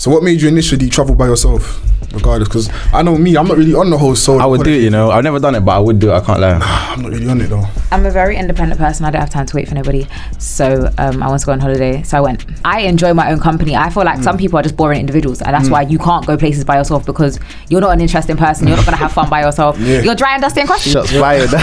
So what made you initially travel by yourself? Regardless, because I know me, I'm not really on the whole solo. I would do it, you know. I've never done it, but I would do it. I can't lie. I'm not really on it though. I'm a very independent person. I don't have time to wait for nobody. So I want to go on holiday. So I went. I enjoy my own company. I feel like some people are just boring individuals, and that's why you can't go places by yourself, because you're not an interesting person. You're not going to have fun by yourself. You're dry and dusty and crusty. Shots fired. You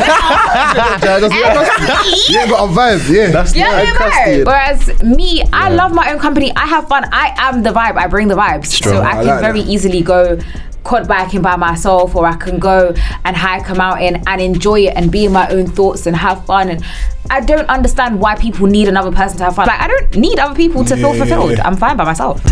ain't got a vibe, That's vibe. Whereas me, I love my own company. I have fun. I am the vibe. I bring the vibes. Strong. So I can very easily go quad biking by myself, or I can go and hike a mountain and enjoy it and be in my own thoughts and have fun. And I don't understand why people need another person to have fun. Like, I don't need other people to feel fulfilled. I'm fine by myself.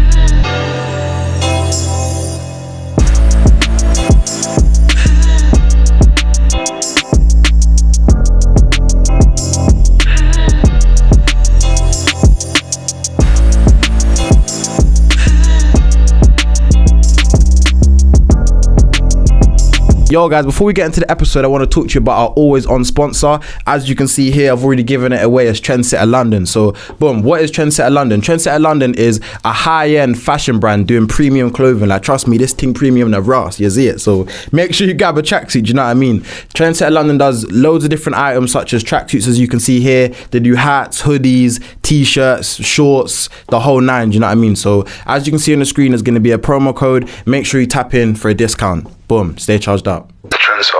Yo guys, before we get into the episode, I want to talk to you about our always on sponsor. As you can see here, I've already given it away as Trendsetter London. So boom, what is Trendsetter London? Trendsetter London is a high-end fashion brand doing premium clothing. Like, trust me, this thing premium the Ross, you see it. So make sure you grab a tracksuit, do you know what I mean? Trendsetter London does loads of different items such as tracksuits, as you can see here. They do hats, hoodies, t-shirts, shorts, the whole nine, do you know what I mean? So as you can see on the screen, there's going to be a promo code. Make sure you tap in for a discount. Boom, stay charged up. The Transfer.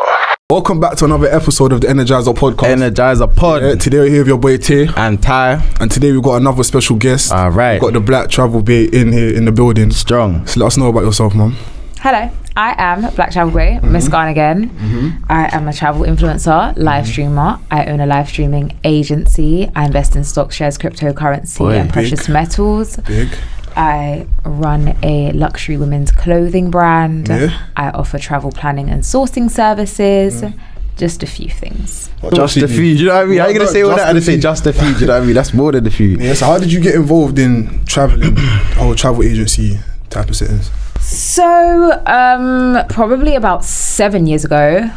Welcome back to another episode of the Energizer podcast. Energizer Pod. Today we're here with your boy Tay and Ty. And today we've got another special guest. All right. We've got the BlackTravelBae in here in the building. Strong. So let us know about yourself, mum. Hello, I am BlackTravelBae, Miss Gone Again. I am a travel influencer, live streamer. I own a live streaming agency. I invest in stock shares, cryptocurrency, and precious metals. Big. I run a luxury women's clothing brand. I offer travel planning and sourcing services. Just a few things. Just a few, do you know what I mean? How are you going to say all that and say just a few, do you know what I mean? That's more than a few. Yeah, so how did you get involved in traveling, or travel agency type of settings? So, probably about 7 years ago,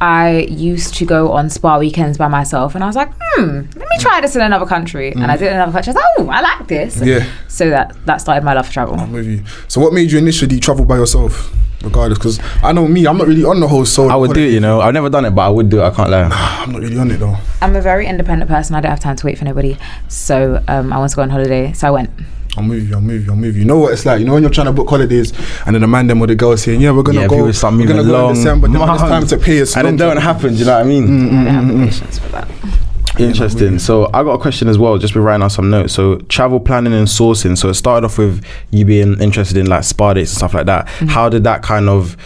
I used to go on spa weekends by myself, and I was like, let me try this in another country. And I did it in another country. I was like, oh, I like this. Yeah. So that started my love for travel. I'm with you. So what made you initially travel by yourself? Regardless, because I know me, I'm not really on the whole solo. I would do it, you know. I've never done it, but I would do it. I can't lie. I'm not really on it though. I'm a very independent person. I don't have time to wait for nobody. So I want to go on holiday. So I went. I'm with you. You know what it's like. You know when you're trying to book holidays and then the man them or the girl saying, we're gonna go. We're gonna go in December. Then when it's time to pay us, and it don't happen. Do you know what I mean? I don't have the patience for that. Interesting. So I got a question as well. Just been writing on some notes. So travel planning and sourcing. So it started off with you being interested in like spa dates and stuff like that. How did that kind of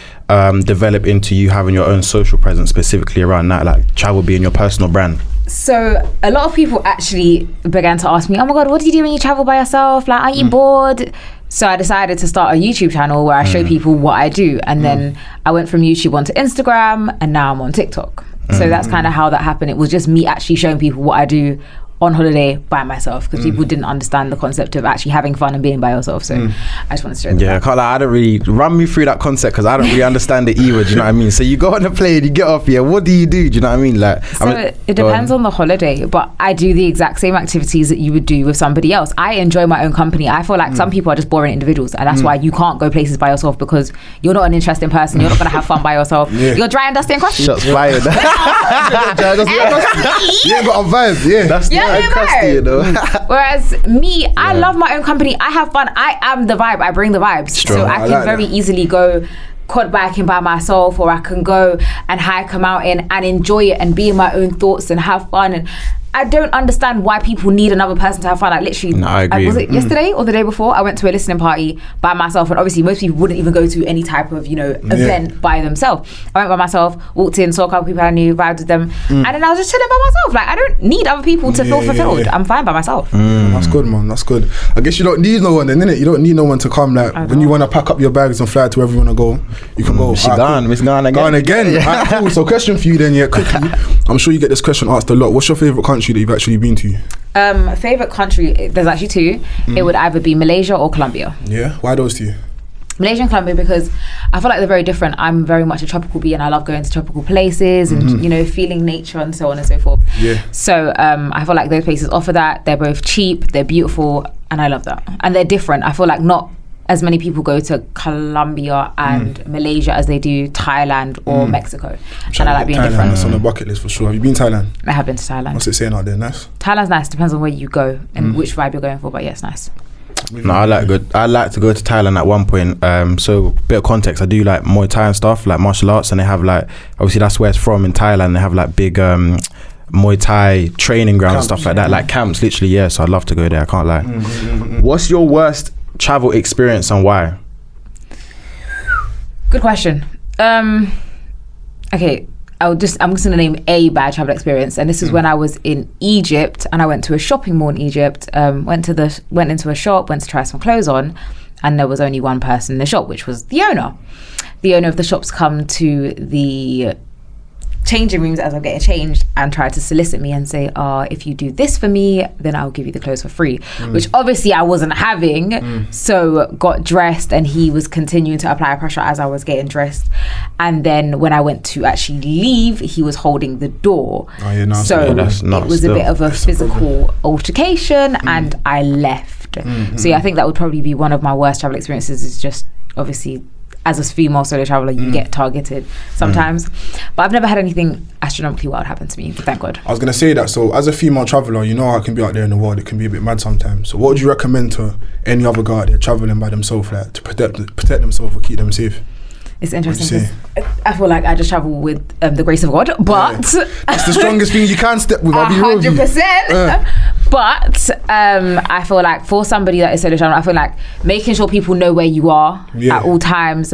develop into you having your own social presence specifically around that, like travel being your personal brand? So a lot of people actually began to ask me, oh my God, what do you do when you travel by yourself? Like, aren't you bored? So I decided to start a YouTube channel where I show people what I do. And then I went from YouTube onto Instagram, and now I'm on TikTok. So that's kind of how that happened. It was just me actually showing people what I do on holiday by myself, because people didn't understand the concept of actually having fun and being by yourself. So I just wanted to show them. I can't lie, I don't really run me through that concept, because I don't really understand it either. Do you know what I mean? So you go on a plane, you get off here. What do you do? Do you know what I mean? Like, so it depends on the holiday, but I do the exact same activities that you would do with somebody else. I enjoy my own company. I feel like some people are just boring individuals, and that's why you can't go places by yourself, because you're not an interesting person. You're not going to have fun by yourself. You're dry and dusty and crusty. Shots fired. You ain't got a vibe. That's crusty, you know. Whereas me, I love my own company. I have fun. I am the vibe. I bring the vibes. Strong. So I can very easily go quad biking by myself, or I can go and hike a mountain and enjoy it and be in my own thoughts and have fun. And I don't understand why people need another person to have fun. Like, literally, I agree. Was it yesterday or the day before? I went to a listening party by myself, and obviously most people wouldn't even go to any type of, event by themselves. I went by myself, walked in, saw a couple people I knew, vibed with them, and then I was just chilling by myself. Like, I don't need other people to feel fulfilled. I'm fine by myself. That's good, man. That's good. I guess you don't need no one then, innit? You don't need no one to come. Like, when you want to pack up your bags and fly to wherever you want to go, you can go. She gone. Miss Gone Again. Gone again. Right, cool. So question for you then, quickly. I'm sure you get this question asked a lot. What's your favourite country that you've actually been to? Favourite country, there's actually two. It would either be Malaysia or Colombia. Yeah? Why those two? Malaysia and Colombia, because I feel like they're very different. I'm very much a tropical bee, and I love going to tropical places and feeling nature and so on and so forth. So I feel like those places offer that. They're both cheap, they're beautiful, and I love that. And they're different. I feel like not as many people go to Colombia and Malaysia as they do Thailand or Mexico. And I like being different. That's on the bucket list for sure. Have you been to Thailand? I have been to Thailand. What's it saying out there? Nice? Thailand's nice. Depends on where you go and which vibe you're going for, but yeah, it's nice. No, I like to go to Thailand at one point. So bit of context, I do like Muay Thai and stuff, like martial arts, and they have like, obviously that's where it's from in Thailand. They have like big Muay Thai training grounds and stuff like that, like camps, literally. Yeah, so I'd love to go there. I can't lie. What's your worst travel experience and why? Good question. Okay, I'm just gonna name a bad travel experience, and this is when I was in Egypt and I went to a shopping mall in Egypt. Went into a shop, went to try some clothes on, and there was only one person in the shop, which was the owner. The owner of the shop's come to the changing rooms as I'm getting changed and tried to solicit me and say, if you do this for me, then I'll give you the clothes for free, which obviously I wasn't having. So got dressed, and he was continuing to apply pressure as I was getting dressed. And then when I went to actually leave, he was holding the door. So it was a bit of a physical altercation, and I left. So yeah, I think that would probably be one of my worst travel experiences, is just obviously as a female solo traveler, you get targeted sometimes. But I've never had anything astronomically wild happen to me, thank God. I was going to say that. So as a female traveler, you know how it can be out there in the world. It can be a bit mad sometimes. So what would you recommend to any other guy out there traveling by themselves, like, to protect themselves or keep them safe? It's interesting because I feel like I just travel with the grace of God, but that's the strongest thing you can step with. 100%. But I feel like for somebody that is solo traveling, I feel like making sure people know where you are at all times,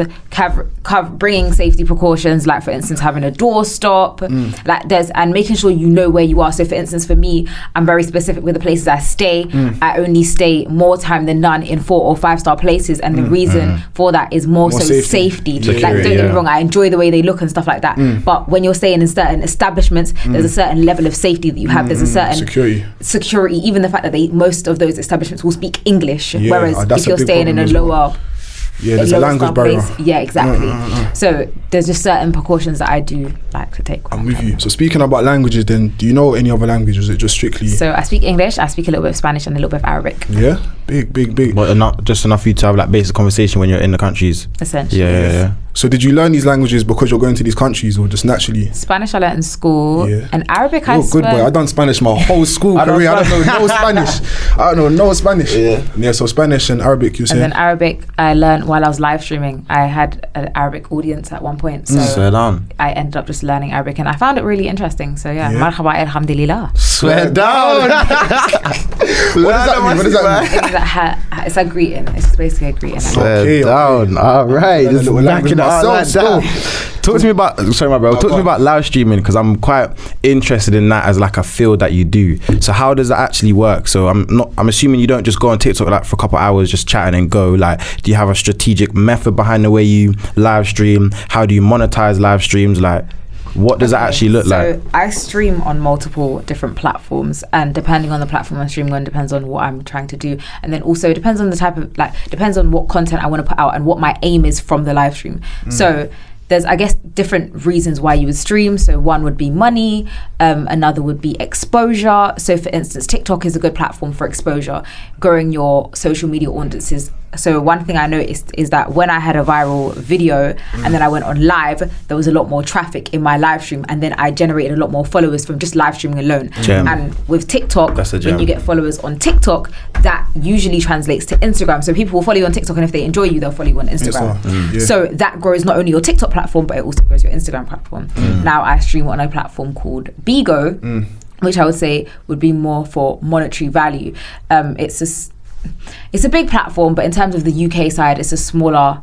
bringing safety precautions, like for instance having a door stop, and making sure you know where you are. So for instance, for me, I'm very specific with the places I stay. I only stay more time than none in 4- or 5-star places, and the reason for that is more so safety. Like, don't get me wrong, I enjoy the way they look and stuff like that, but when you're staying in certain establishments, there's a certain level of safety that you have. There's a certain security, even the fact that most of those establishments will speak English, whereas if you're staying in a lower there's a language barrier. Yeah, exactly. So there's just certain precautions that I do like to take. I'm with you. So speaking about languages, then, do you know any other languages? Is it just strictly? So I speak English, I speak a little bit of Spanish, and a little bit of Arabic. Yeah, big. But not just enough for you to have like basic conversation when you're in the countries. Essentially. Yeah. So did you learn these languages because you're going to these countries, or just naturally? Spanish I learned in school, and Arabic I good boy. I done Spanish my whole school career. I don't know no Spanish. I don't know no Spanish. Yeah. So Spanish and Arabic, you say? And then Arabic I learned while I was live streaming. I had an Arabic audience at one point, so I ended up just learning Arabic, and I found it really interesting. So marhaba, alhamdulillah. Swear down. What does that mean? It's a greeting. It's just basically a greeting. Swear down. All right. Just backing it up like that. Talk to me about, sorry my bro, talk to me about live streaming, because I'm quite interested in that as like a field that you do. So how does that actually work? So I'm assuming you don't just go on TikTok like for a couple of hours just chatting and go. Like, do you have a strategic method behind the way you live stream? How do you monetize live streams? Like, what does that actually look like? So I stream on multiple different platforms, and depending on the platform I'm streaming on depends on what I'm trying to do, and then also it depends on the type of, like, depends on what content I want to put out and what my aim is from the live stream. So there's, I guess, different reasons why you would stream. So one would be money, another would be exposure. So for instance, TikTok is a good platform for exposure, growing your social media audiences. So one thing I noticed is that when I had a viral video and then I went on live, there was a lot more traffic in my live stream, and then I generated a lot more followers from just live streaming alone. And with TikTok, when you get followers on TikTok, that usually translates to Instagram. So people will follow you on TikTok, and if they enjoy you, they'll follow you on Instagram. So that grows not only your TikTok platform, but it also grows your Instagram platform. Now I stream on a platform called Bigo, which I would say would be more for monetary value. It's a big platform, but in terms of the UK side, it's a smaller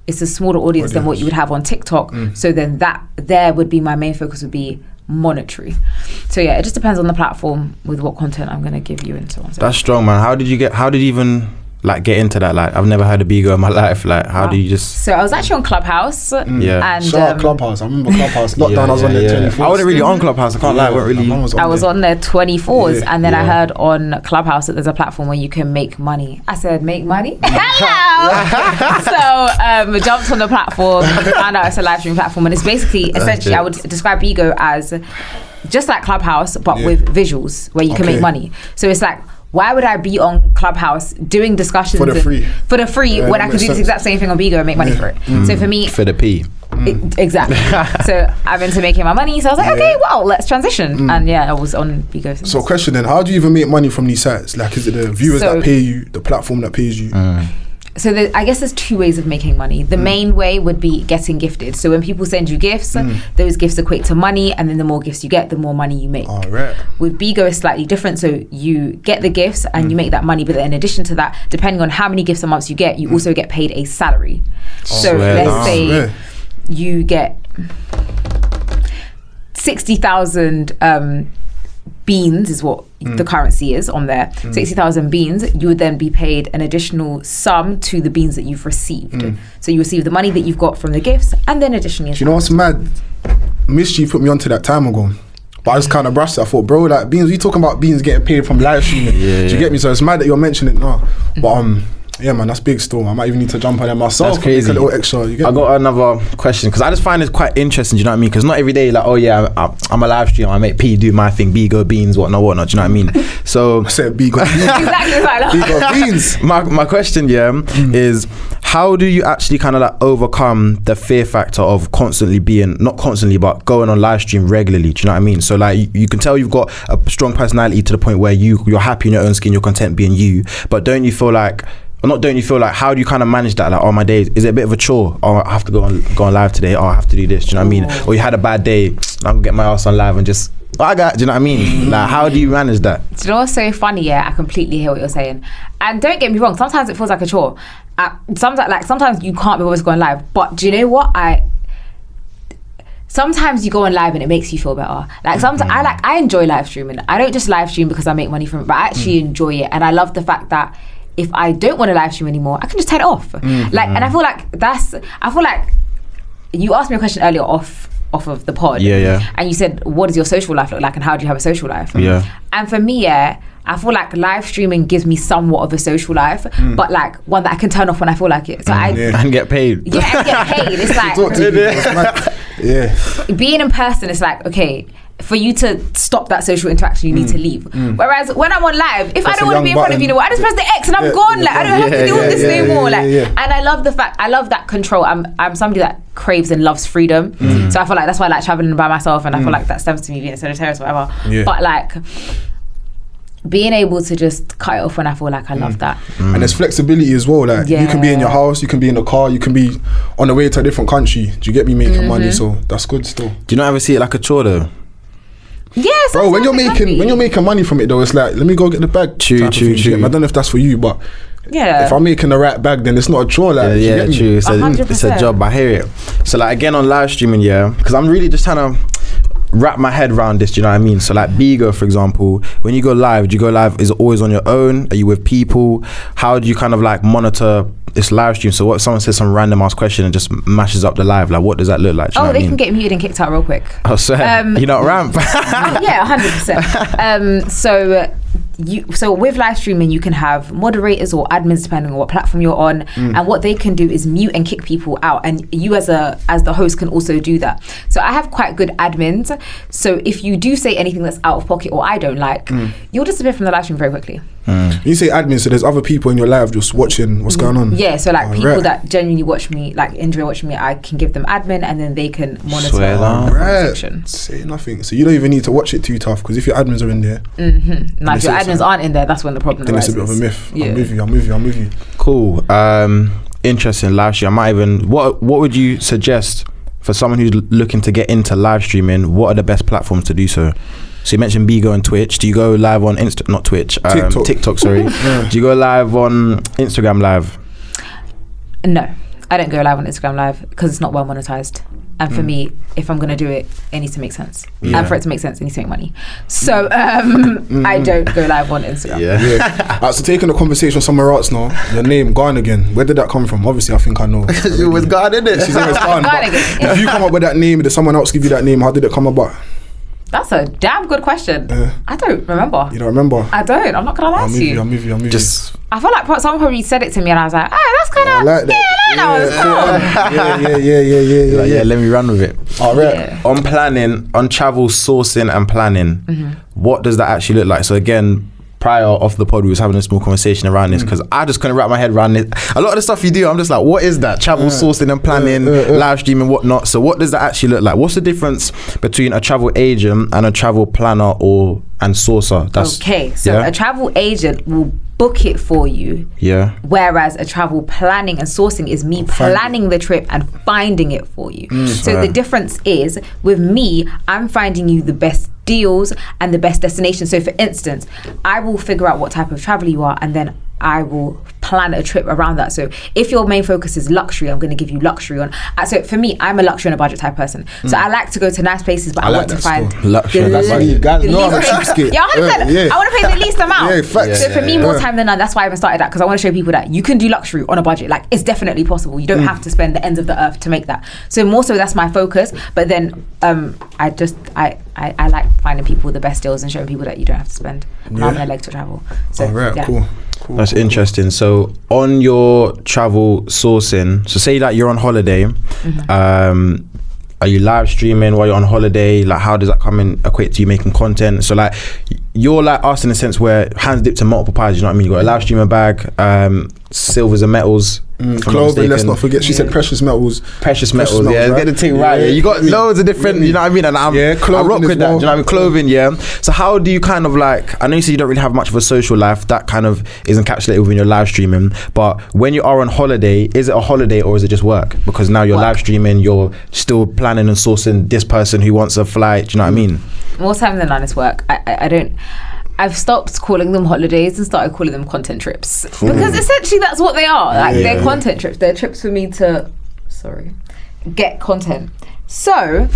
audience than what you would have on TikTok. So then that there would be my main focus would be monetary. So yeah, it just depends on the platform with what content I'm going to give you and so on. That's strong, man. How did you even like get into that? Like, I've never heard of Bigo in my life. Like, how do you just? So I was actually on Clubhouse. And shout out Clubhouse. I remember Clubhouse. Lockdown, I was on there 24. I wasn't really on Clubhouse. I can't lie. I was on there 24s, and then I heard on Clubhouse that there's a platform where you can make money. I said, make money? Hello. So jumped on the platform, found out it's a live stream platform, and it's basically, essentially, I would describe Bigo as just like Clubhouse, but with visuals where you can make money. So it's like why would I be on Clubhouse doing discussions For the free. when I could do this exact same thing on Bigo and make money for it? So for me, For the P. exactly. So I'm into making my money. So I was like, okay, well, let's transition. And I was on Bigo. Since. So question then, how do you even make money from these sites? Like, is it the viewers that pay you, the platform that pays you? So I guess there's two ways of making money. The main way would be getting gifted. So when people send you gifts, those gifts equate to money, and then the more gifts you get, the more money you make. All right. With Bigo, it's slightly different. So you get the gifts and you make that money, but then in addition to that, depending on how many gifts a month you get, you also get paid a salary. So let's say you get 60,000 beans is what the currency is on there. 60,000 beans, you would then be paid an additional sum to the beans that you've received. So you receive the money that you've got from the gifts, and then additionally. Do you know what's mad? Mischief put me onto that time ago. But I just kind of brushed it. I thought, bro, like beans, we talking about beans getting paid from live streaming. Do you get me? So it's mad that you're mentioning it now. But yeah, man, that's big still. I might even need to jump on it myself. That's crazy. A little extra. You get I me? got another question because I just find it quite interesting. Do you know what I mean? Because not every day, like, oh yeah, I'm a live streamer. I make P do my thing, Bigo beans, whatnot. Do you know what I mean? So I said Bigo beans. Exactly like that. Bigo beans. my question, is how do you actually kind of like overcome the fear factor of constantly being, not constantly, but going on live stream regularly? Do you know what I mean? So like you can tell you've got a strong personality to the point where you're happy in your own skin, you're content being you, but don't you feel like, how do you kind of manage that? Like, my days, is it a bit of a chore? Oh, I have to go on live today. Oh, I have to do this. Do you know what I mean? Or you had a bad day, I'm gonna get my ass on live and just, do you know what I mean? Like, how do you manage that? Do you know what's so funny? Yeah, I completely hear what you're saying. And don't get me wrong, sometimes it feels like a chore. Sometimes you can't be always going live. But do you know what? Sometimes you go on live and it makes you feel better. Like sometimes I enjoy live streaming. I don't just live stream because I make money from it, but I actually enjoy it. And I love the fact that if I don't want to live stream anymore, I can just turn it off. And I feel like you asked me a question earlier off of the pod. Yeah. And you said, what does your social life look like and how do you have a social life? Yeah. And for me, I feel like live streaming gives me somewhat of a social life, but like one that I can turn off when I feel like it. So and get paid. Yeah, and get paid. It's like Talk to me. being in person, it's like, okay, for you to stop that social interaction, you need to leave. Whereas when I'm on live, if I don't want to be in front of you, I just press the X and I'm gone. Like I don't have to deal with this no more. And I love that control. I'm somebody that craves and loves freedom. So I feel like that's why I like traveling by myself, and I feel like that stems to me being a Sagittarius or whatever. But like being able to just cut it off when I feel like I love that. And there's flexibility as well. Like you can be in your house, you can be in the car, you can be on the way to a different country. Do you get me, making money? So that's good still. Do you not ever see it like a chore though? Yes, bro. When you're making money from it though, it's like, let me go get the bag. True. I don't know if that's for you, but if I'm making the right bag, then it's not a chore. Like, true. It's a job. I hear it. So like again on live streaming, because I'm really just trying to wrap my head around this. Do you know what I mean? So like Bigo, for example, when you go live, do you go live? Is it always on your own? Are you with people? How do you kind of like monitor this live stream? So what, someone says some random ass question and just mashes up the live, like what does that look like? Do you know they can get muted and kicked out real quick. Oh, so you not ramp? Yeah, 100%. So with live streaming, you can have moderators or admins depending on what platform you're on, and what they can do is mute and kick people out, and you as the host can also do that. So I have quite good admins, so if you do say anything that's out of pocket or I don't like, you'll disappear from the live stream very quickly. You say admin, so there's other people in your live just watching what's going on. Yeah, so like people that genuinely watch me, like enjoy watching me, I can give them admin and then they can monitor the section. Say nothing. So you don't even need to watch it too tough, because if your admins are in there, now if your admins aren't in there, that's when the problem arises. Then it's a bit of a myth. Yeah. I'm with you. Cool. Interesting. Live stream. What would you suggest for someone who's looking to get into live streaming? What are the best platforms to do so? So you mentioned Bigo and Twitch. Do you go live on TikTok, sorry. Do you go live on Instagram Live? No, I don't go live on Instagram Live because it's not well monetized. And for me, if I'm going to do it, it needs to make sense. And for it to make sense, it needs to make money. So I don't go live on Instagram. So taking the conversation somewhere else now, your name, Garn again. Where did that come from? Obviously, I think I know. She was Garn, innit? She's always Garn. If you come up with that name, did someone else give you that name? How did it come about? That's a damn good question. I don't remember. You don't remember? I don't. I'm not going to lie to you. I'm with you. I feel like someone probably said it to me and I was like, that's kind of... I like that. Yeah, let me run with it. All right. Yeah. On travel sourcing and planning, what does that actually look like? So again, prior off the pod, we was having a small conversation around this because I just couldn't wrap my head around it. A lot of the stuff you do, I'm just like, what is that? Travel sourcing and planning, live streaming, whatnot. So what does that actually look like? What's the difference between a travel agent and a travel planner and sourcer? Okay, so a travel agent will book it for you. Yeah. Whereas a travel planning and sourcing is me planning the trip and finding it for you. So the difference is, with me, I'm finding you the best deals and the best destinations. So for instance, I will figure out what type of traveler you are, and then I will plan a trip around that. So if your main focus is luxury, I'm going to give you luxury on. So for me, I'm a luxury and a budget type person. So I like to go to nice places, but I want to find luxury. That's why you guys know I'm a cheapskate. Yeah, 100%. I want to pay the least amount. Yeah, facts. So for me, more time than none. That's why I even started that, because I want to show people that you can do luxury on a budget. Like, it's definitely possible. You don't have to spend the ends of the earth to make that. So more so, that's my focus. But then I like finding people the best deals and showing people that you don't have to spend an arm and a leg to travel. So Cool. That's interesting. So on your travel sourcing, so say that you're on holiday, are you live streaming while you're on holiday? Like, how does that come in equate to you making content? So like, you're like us in a sense where hands dipped in multiple pies, you know what I mean? You got a live streamer bag, silvers and metals, clothing, let's not forget. She said precious metals. Precious metals, right? Get the thing right. You got loads of different, you know what I mean? And I rock with that, you know what I mean? Clothing, So how do you kind of like, I know you say you don't really have much of a social life, that kind of is encapsulated within your live streaming, but when you are on holiday, is it a holiday or is it just work? Because now you're live streaming, you're still planning and sourcing this person who wants a flight, do you know what I mean? More time than none, it's work. I've stopped calling them holidays and started calling them content trips, because essentially that's what they are. Like, they're content trips. They're trips for me to get content. So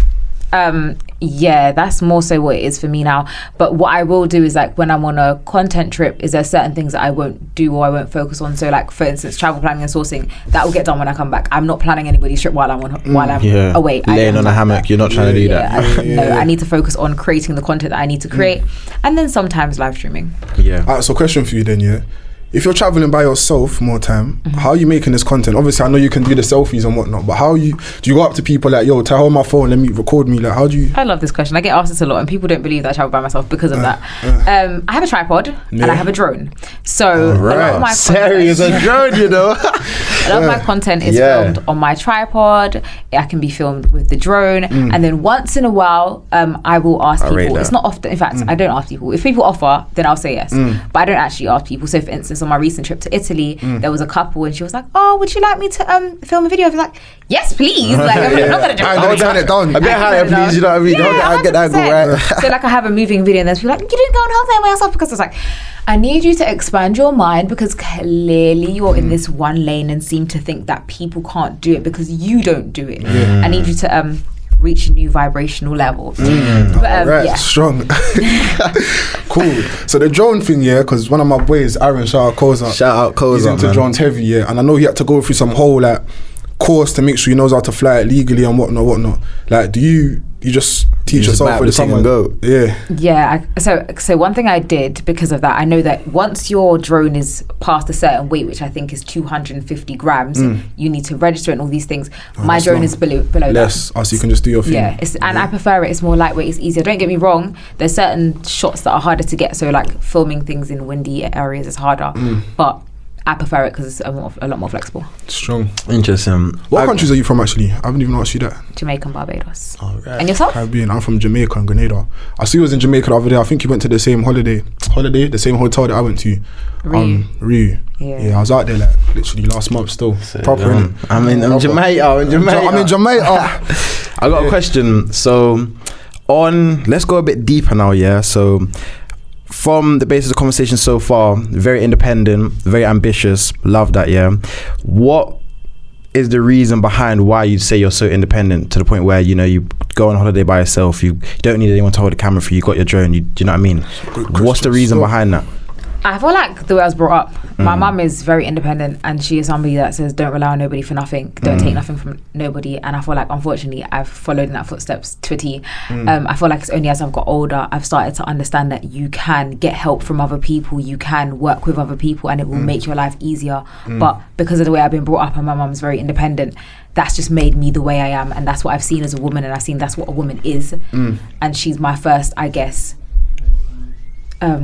that's more so what it is for me now. But what I will do is, like, when I'm on a content trip, is there certain things that I won't do or I won't focus on. So like, for instance, travel planning and sourcing, that will get done when I come back. I'm not planning anybody's trip while I'm away. Laying on a hammock, you're not trying to do that. I need to focus on creating the content that I need to create, and then sometimes live streaming. Alright, so question for you then, if you're traveling by yourself more time, how are you making this content? Obviously, I know you can do the selfies and whatnot, but do you go up to people like, yo, hold my phone, let me record me? Like, how do you? I love this question. I get asked this a lot, and people don't believe that I travel by myself because of that. I have a tripod and I have a drone. So a lot of my serious a drone, you know. A lot of my content is filmed on my tripod. I can be filmed with the drone, and then once in a while, I will ask people. It's not often. In fact, I don't ask people. If people offer, then I'll say yes. But I don't actually ask people. So, for instance, on my recent trip to Italy, there was a couple, and she was like, "Oh, would you like me to film a video?" I was like, "Yes, please." Like, I'm not gonna just turn it down. A bit higher, please. You know what I mean? Yeah, get that angle right. So like, I have a moving video, and then people are like, "You didn't go on holiday by yourself," because I was like, I need you to expand your mind, because clearly you're in this one lane and seem to think that people can't do it because you don't do it. I need you to reach a new vibrational level. Strong. Cool. So the drone thing, because one of my boys, Aaron, shout out Koza, he's into drones heavy, and I know he had to go through some whole like course to make sure he knows how to fly it legally and whatnot. Like, do you just teach yourself with someone? Go. So one thing I did because of that, I know that once your drone is past a certain weight, which I think is 250 grams, you need to register it and all these things. My drone is below less, that. So you can just do your thing. And I prefer it. It's more lightweight, it's easier. Don't get me wrong, there's certain shots that are harder to get, so like filming things in windy areas is harder, but I prefer it because it's a lot more flexible. Strong. Interesting. What countries are you from, actually? I haven't even asked you that. Jamaica and Barbados. All right. And yourself? Caribbean. I'm from Jamaica and Grenada. I see you was in Jamaica the other day. I think you went to the same holiday, the same hotel that I went to. Rio. Yeah, I was out there like literally last month still. Proper, innit? I'm in Jamaica. I'm in Jamaica. I got a question. So, let's go a bit deeper now, So, from the basis of conversation so far, very independent, very ambitious, love that, What is the reason behind why you say you're so independent to the point where, you know, you go on holiday by yourself, you don't need anyone to hold the camera for you, got your drone, do you know what I mean? What's the reason behind that? I feel like the way I was brought up, my mum is very independent, and she is somebody that says don't rely on nobody for nothing, don't take nothing from nobody, and I feel like unfortunately I've followed in that footsteps to a T. I feel like it's only as I've got older I've started to understand that you can get help from other people, you can work with other people, and it will make your life easier. But because of the way I've been brought up and my mum's very independent, that's just made me the way I am, and that's what I've seen as a woman, and I've seen that's what a woman is. And she's my first, I guess,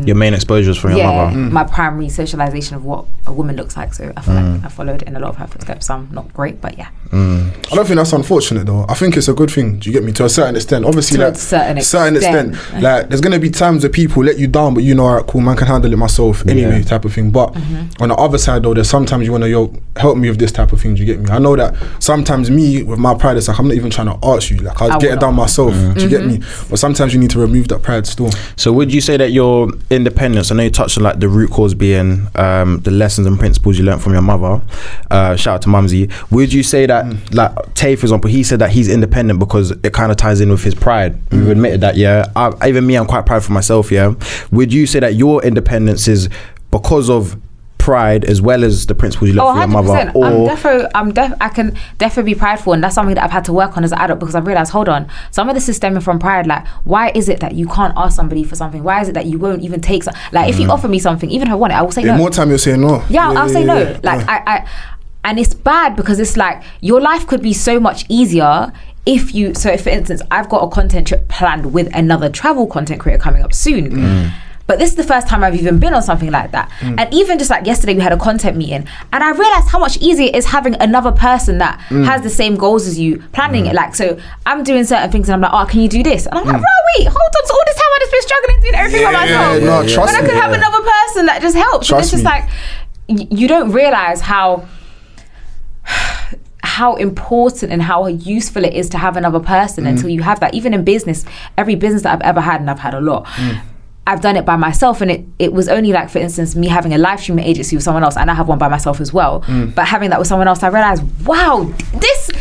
your main exposures from your mother. my primary socialization of what a woman looks like. So I feel like I followed in a lot of her footsteps. Some not great, but yeah. I don't think that's unfortunate though. I think it's a good thing. Do you get me? To a certain extent. Obviously, To a like certain extent. like there's gonna be times where people let you down, but you know, alright, cool, man, can handle it myself anyway, type of thing. But on the other side though, there's sometimes you wanna help me with this type of thing. Do you get me? I know that sometimes me with my pride, it's like I'm not even trying to ask you. Like I'll get it done myself. Do you get me? But sometimes you need to remove that pride still. So would you say that your independence, I know you touched on like the root cause being the lessons and principles you learned from your mother, shout out to Mumsy, would you say that like Tay, for example, he said that he's independent because it kind of ties in with his pride. You've admitted that, even me, I'm quite proud for myself, would you say that your independence is because of pride as well as the principles you learned from your mother? Or I can definitely be prideful, and that's something that I've had to work on as an adult, because I've realized, hold on, some of this is stemming from pride. Like, why is it that you can't ask somebody for something? Why is it that you won't even take like if you offer me something, even if I want it, I will say no. More time you'll say no. I'll say no. Like I and it's bad because it's like your life could be so much easier if for instance, I've got a content trip planned with another travel content creator coming up soon. But this is the first time I've even been on something like that. And even just like yesterday, we had a content meeting, and I realized how much easier it is having another person that has the same goals as you, planning it. Like, so I'm doing certain things and I'm like, oh, can you do this? And I'm like, wait, hold on. So all this time I just been struggling doing everything by myself. No, trust when I me, could have another person that just helps. Trust and it's just me. like, you don't realize how important and how useful it is to have another person until you have that. Even in business, every business that I've ever had, and I've had a lot, I've done it by myself, and it was only like, for instance, me having a live streaming agency with someone else, and I have one by myself as well. But having that with someone else, I realized, wow,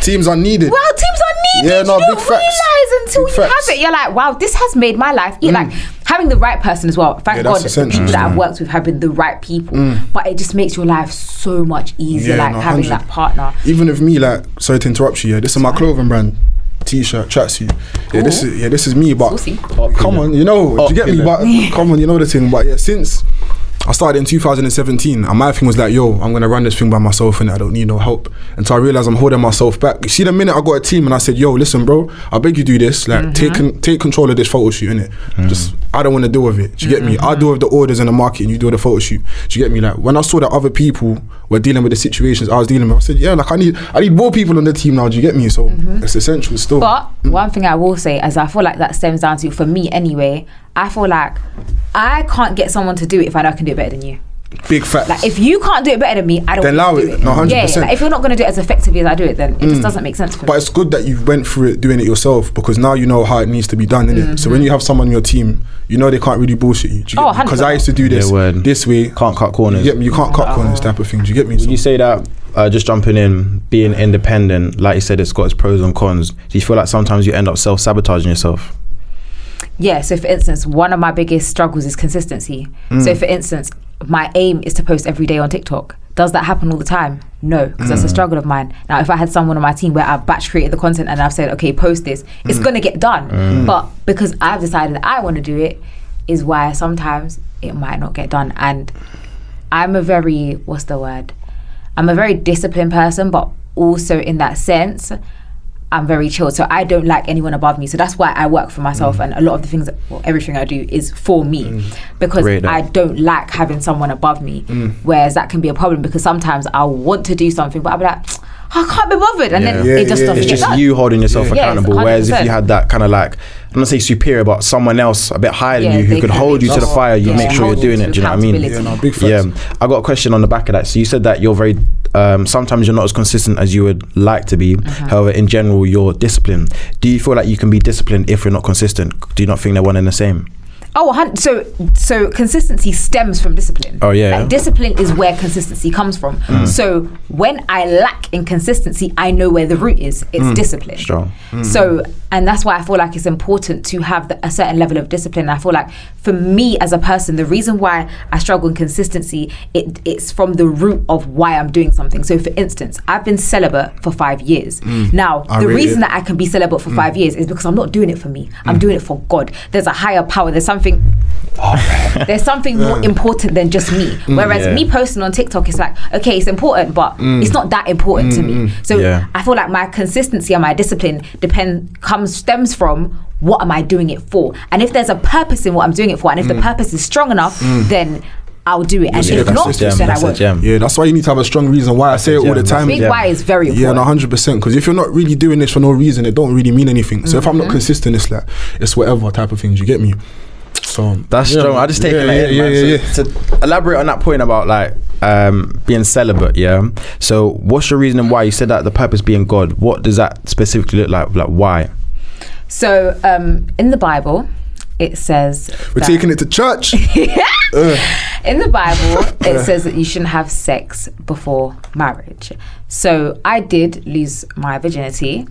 teams are needed. Wow, teams are needed. Yeah, no, you don't big facts. realize until Big you facts. have it. You're like, wow, this has made my life. Like having the right person as well. Thank God that's the people essential. that I've worked with have been the right people. But it just makes your life so much easier, Yeah, like no, having 100. that partner. Even with me, like, sorry to interrupt you, this is my clothing brand. T-shirt, tracksuit. This is me, but Saucy. come on, you know, do you get me? But come on, you know the thing. But yeah, since I started in 2017, and my thing was like, yo, I'm gonna run this thing by myself, and I don't need no help. Until I realized I'm holding myself back. You see, the minute I got a team, and I said, yo, listen, bro, I beg you do this. Like, take control of this photo shoot, innit? Just, I don't want to deal with it. Do you get me? I deal with the orders and the marketing. You do the photo shoot. Do you get me? Like, when I saw that other people were dealing with the situations I was dealing with, I said, yeah, like I need more people on the team now. Do you get me? So it's essential still. But one thing I will say is, I feel like that stems down to, for me anyway, I feel like I can't get someone to do it if I know I can do it better than you. Big facts. Like, if you can't do it better than me, I don't Then want allow to do it. it. No, 100%. Yeah, like, if you're not going to do it as effectively as I do it, then it just doesn't make sense for But me. it's good that you went through it doing it yourself, because now you know how it needs to be done, innit? So when you have someone on your team, you know they can't really bullshit you. Because I used to do this this way. Can't cut corners. You get me? You can't cut corners type of thing. Do you get me? Would you say that, just jumping in, being independent, like you said, it's got its pros and cons. Do you feel like sometimes you end up self-sabotaging yourself? Yeah, so for instance, one of my biggest struggles is consistency. So for instance, my aim is to post every day on TikTok. Does that happen all the time? No, because that's a struggle of mine. Now, if I had someone on my team where I've batch created the content and I've said, okay, post this, it's going to get done. But because I've decided that I want to do it, is why sometimes it might not get done. And I'm a very, I'm a very disciplined person, but also in that sense, I'm very chilled. So I don't like anyone above me. So that's why I work for myself, and a lot of the things, everything I do is for me, because I don't like having someone above me. Whereas that can be a problem, because sometimes I'll want to do something, but I'll be like, I can't be bothered, and then it just doesn't It's get just done. you holding yourself accountable. Whereas if you 100%. had that kind of like, I'm not saying superior, but someone else a bit higher than you who they could can hold you to the fire, you make sure you're hold you doing to it. Do you know what I mean? accountability. Yeah, no, big facts. Yeah, I got a question on the back of that. So you said that you're very, sometimes you're not as consistent as you would like to be. However, in general, you're disciplined. Do you feel like you can be disciplined if you're not consistent? Do you not think they're one and the same? Oh, so consistency stems from discipline. Oh, yeah. Like, discipline is where consistency comes from. So when I lack in consistency, I know where the root is. It's discipline. Strong. So, and that's why I feel like it's important to have a certain level of discipline. I feel like for me as a person, the reason why I struggle in consistency, it's from the root of why I'm doing something. So for instance, I've been celibate for 5 years. Now, the reason that I can be celibate for 5 years is because I'm not doing it for me. I'm doing it for God. There's a higher power. There's something more important than just me. Whereas me posting on TikTok, it's like, okay, it's important, but it's not that important to me. So I feel like my consistency and my discipline comes stems from what am I doing it for? And if there's a purpose in what I'm doing it for, and if the purpose is strong enough, then I'll do it. And if not, then I won't. Yeah, that's why you need to have a strong reason why. I say it all the time. Big why is very important. Yeah, 100%. Because if you're not really doing this for no reason, it don't really mean anything. So if I'm not consistent, it's like, it's whatever type of things, you get me? So that's strong. I just take it. So elaborate on that point about like being celibate. Yeah. So what's your reasoning why you said that the purpose being God? What does that specifically look like? Like why? So in the Bible, it says we're taking it to church. In the Bible, it says that you shouldn't have sex before marriage. So I did lose my virginity,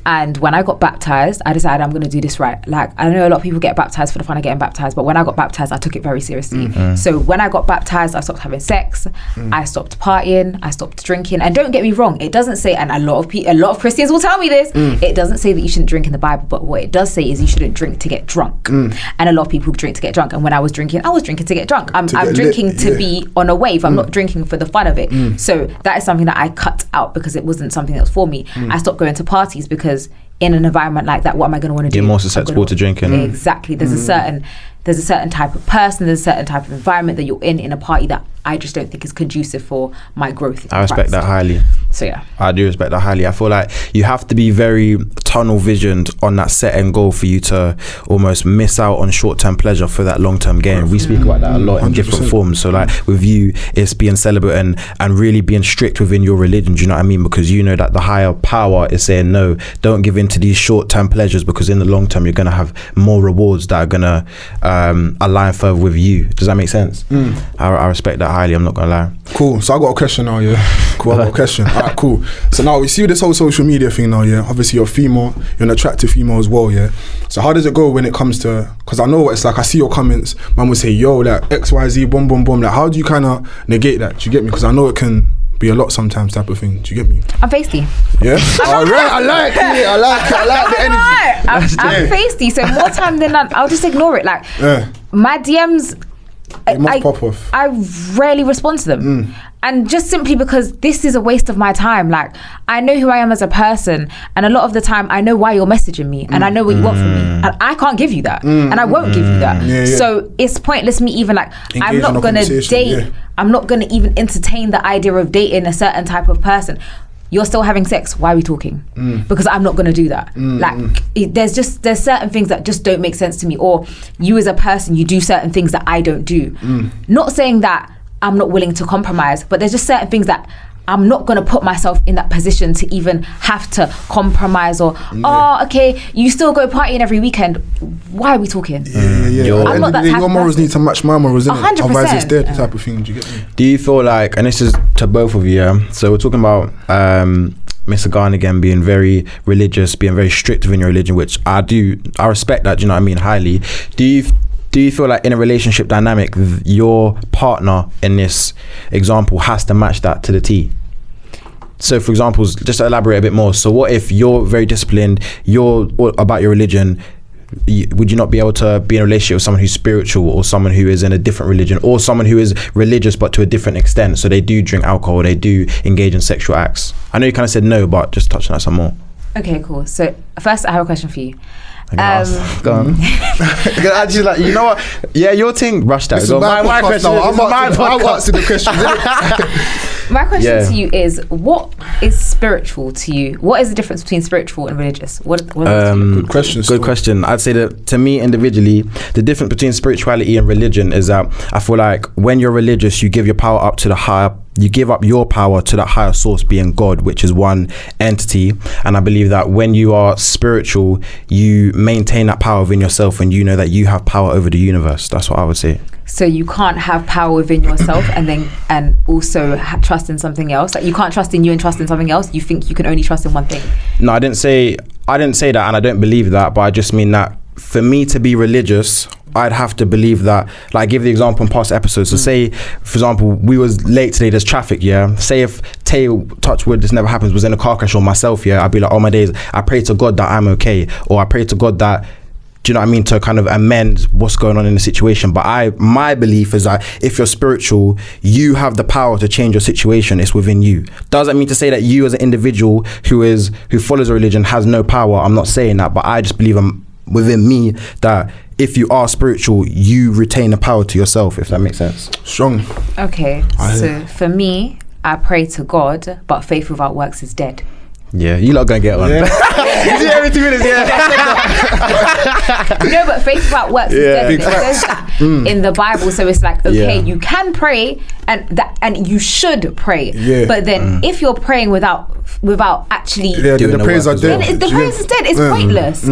and when I got baptized, I decided I'm going to do this right. Like, I know a lot of people get baptized for the fun of getting baptized, but when I got baptized, I took it very seriously. So when I got baptized, I stopped having sex, I stopped partying, I stopped drinking. And don't get me wrong, it doesn't say, and a lot of Christians will tell me this, it doesn't say that you shouldn't drink in the Bible, but what it does say is you shouldn't drink to get drunk. And a lot of people drink to get drunk. And when I was drinking to get drunk. I'm drinking to be on a wave. I'm not drinking for the fun of it. So that is something that I cut out because it wasn't something that was for me. I stopped going to parties because in an environment like that, what am I going to want to do? You're more susceptible to drinking. Exactly. There's a certain type of person, there's a certain type of environment that you're in a party that I just don't think is conducive for my growth. I respect that highly. So yeah, I do respect that highly. I feel like you have to be very tunnel visioned on that set end goal for you to almost miss out on short-term pleasure for that long-term gain. We speak about that a lot in 100%. different forms. So like with you, it's being celibate and really being strict within your religion. Do you know what I mean? Because you know that the higher power is saying no, don't give in to these short-term pleasures, because in the long term you're going to have more rewards that are going to align further with you. Does that make sense? I respect that highly, I'm not gonna lie. Cool. So I got a question now, yeah. Cool, I got a question. Alright, cool. So now we see this whole social media thing now, yeah. Obviously you're female, you're an attractive female as well, yeah. So how does it go when it comes to, because I know what it's like, I see your comments, man will say, yo, like XYZ, boom, boom, boom. Like how do you kind of negate that? Do you get me? Because I know it can be a lot sometimes type of thing. Do you get me? I'm feisty. Yeah? Alright, I like the energy. I'm feisty, so more time than none, I'll just ignore it. Like my DMs, it must pop off. I rarely respond to them. And just simply because this is a waste of my time. Like, I know who I am as a person, and a lot of the time I know why you're messaging me, and I know what you want from me, and I can't give you that, and I won't give you that. So it's pointless me even like I'm not gonna date. I'm not gonna even entertain the idea of dating a certain type of person. You're still having sex, why are we talking? Because I'm not gonna do that. There's certain things that just don't make sense to me, or you as a person, you do certain things that I don't do. Not saying that I'm not willing to compromise, but there's just certain things that I'm not gonna put myself in that position to even have to compromise or okay, you still go partying every weekend, why are we talking? I'm not that type your of morals person. need to match my morals, innit? 100%. Otherwise it's dead type of thing. Do you get me? Do you feel like, and this is to both of you, yeah? So we're talking about Mr. Garn again being very religious, being very strict within your religion, which I respect that, do you know what I mean, highly. Do you feel like in a relationship dynamic, your partner in this example has to match that to the T? So for example, just to elaborate a bit more, so what if you're very disciplined, you're all about your religion, would you not be able to be in a relationship with someone who's spiritual, or someone who is in a different religion, or someone who is religious but to a different extent, so they do drink alcohol, they do engage in sexual acts? I know you kind of said no, but just touch on that some more. Okay, cool. So first I have a question for you. Go on. Actually, like, you know what? Yeah, your thing. Rush that. My question. I'm answering the question. My question to you is: what is spiritual to you? What is the difference between spiritual and religious? Good question. Good question. I'd say that to me individually, the difference between spirituality and religion is that I feel like when you're religious, you give your power up to the higher. You give up your power to that higher source, being God, which is one entity. And I believe that when you are spiritual, you maintain that power within yourself, and you know that you have power over the universe. That's what I would say. So you can't have power within yourself and also trust in something else. Like you can't trust in you and trust in something else. You think you can only trust in one thing. No, I didn't say that, and I don't believe that. But I just mean that for me to be religious, I'd have to believe that, like, give the example in past episodes. So say, for example, we was late today, there's traffic, yeah? Say if Tay, touch wood, this never happens, was in a car crash, or myself, yeah? I'd be like, oh my days, I pray to God that I'm okay. Or I pray to God that do you know what I mean, to kind of amend what's going on in the situation. But my belief is that if you're spiritual, you have the power to change your situation. It's within you. Doesn't mean to say that you as an individual who follows a religion has no power. I'm not saying that, but I just believe within me that if you are spiritual, you retain the power to yourself, if that makes sense. Strong. Okay, so for me, I pray to God, but faith without works is dead. Yeah, you lot gonna get one. Yeah. You see every 2 minutes, No, but faith without works is dead. It says that in the Bible, so it's like, okay, you can pray and you should pray. Yeah. But then if you're praying without actually the prayers are dead. Then the prayers is dead. It's pointless.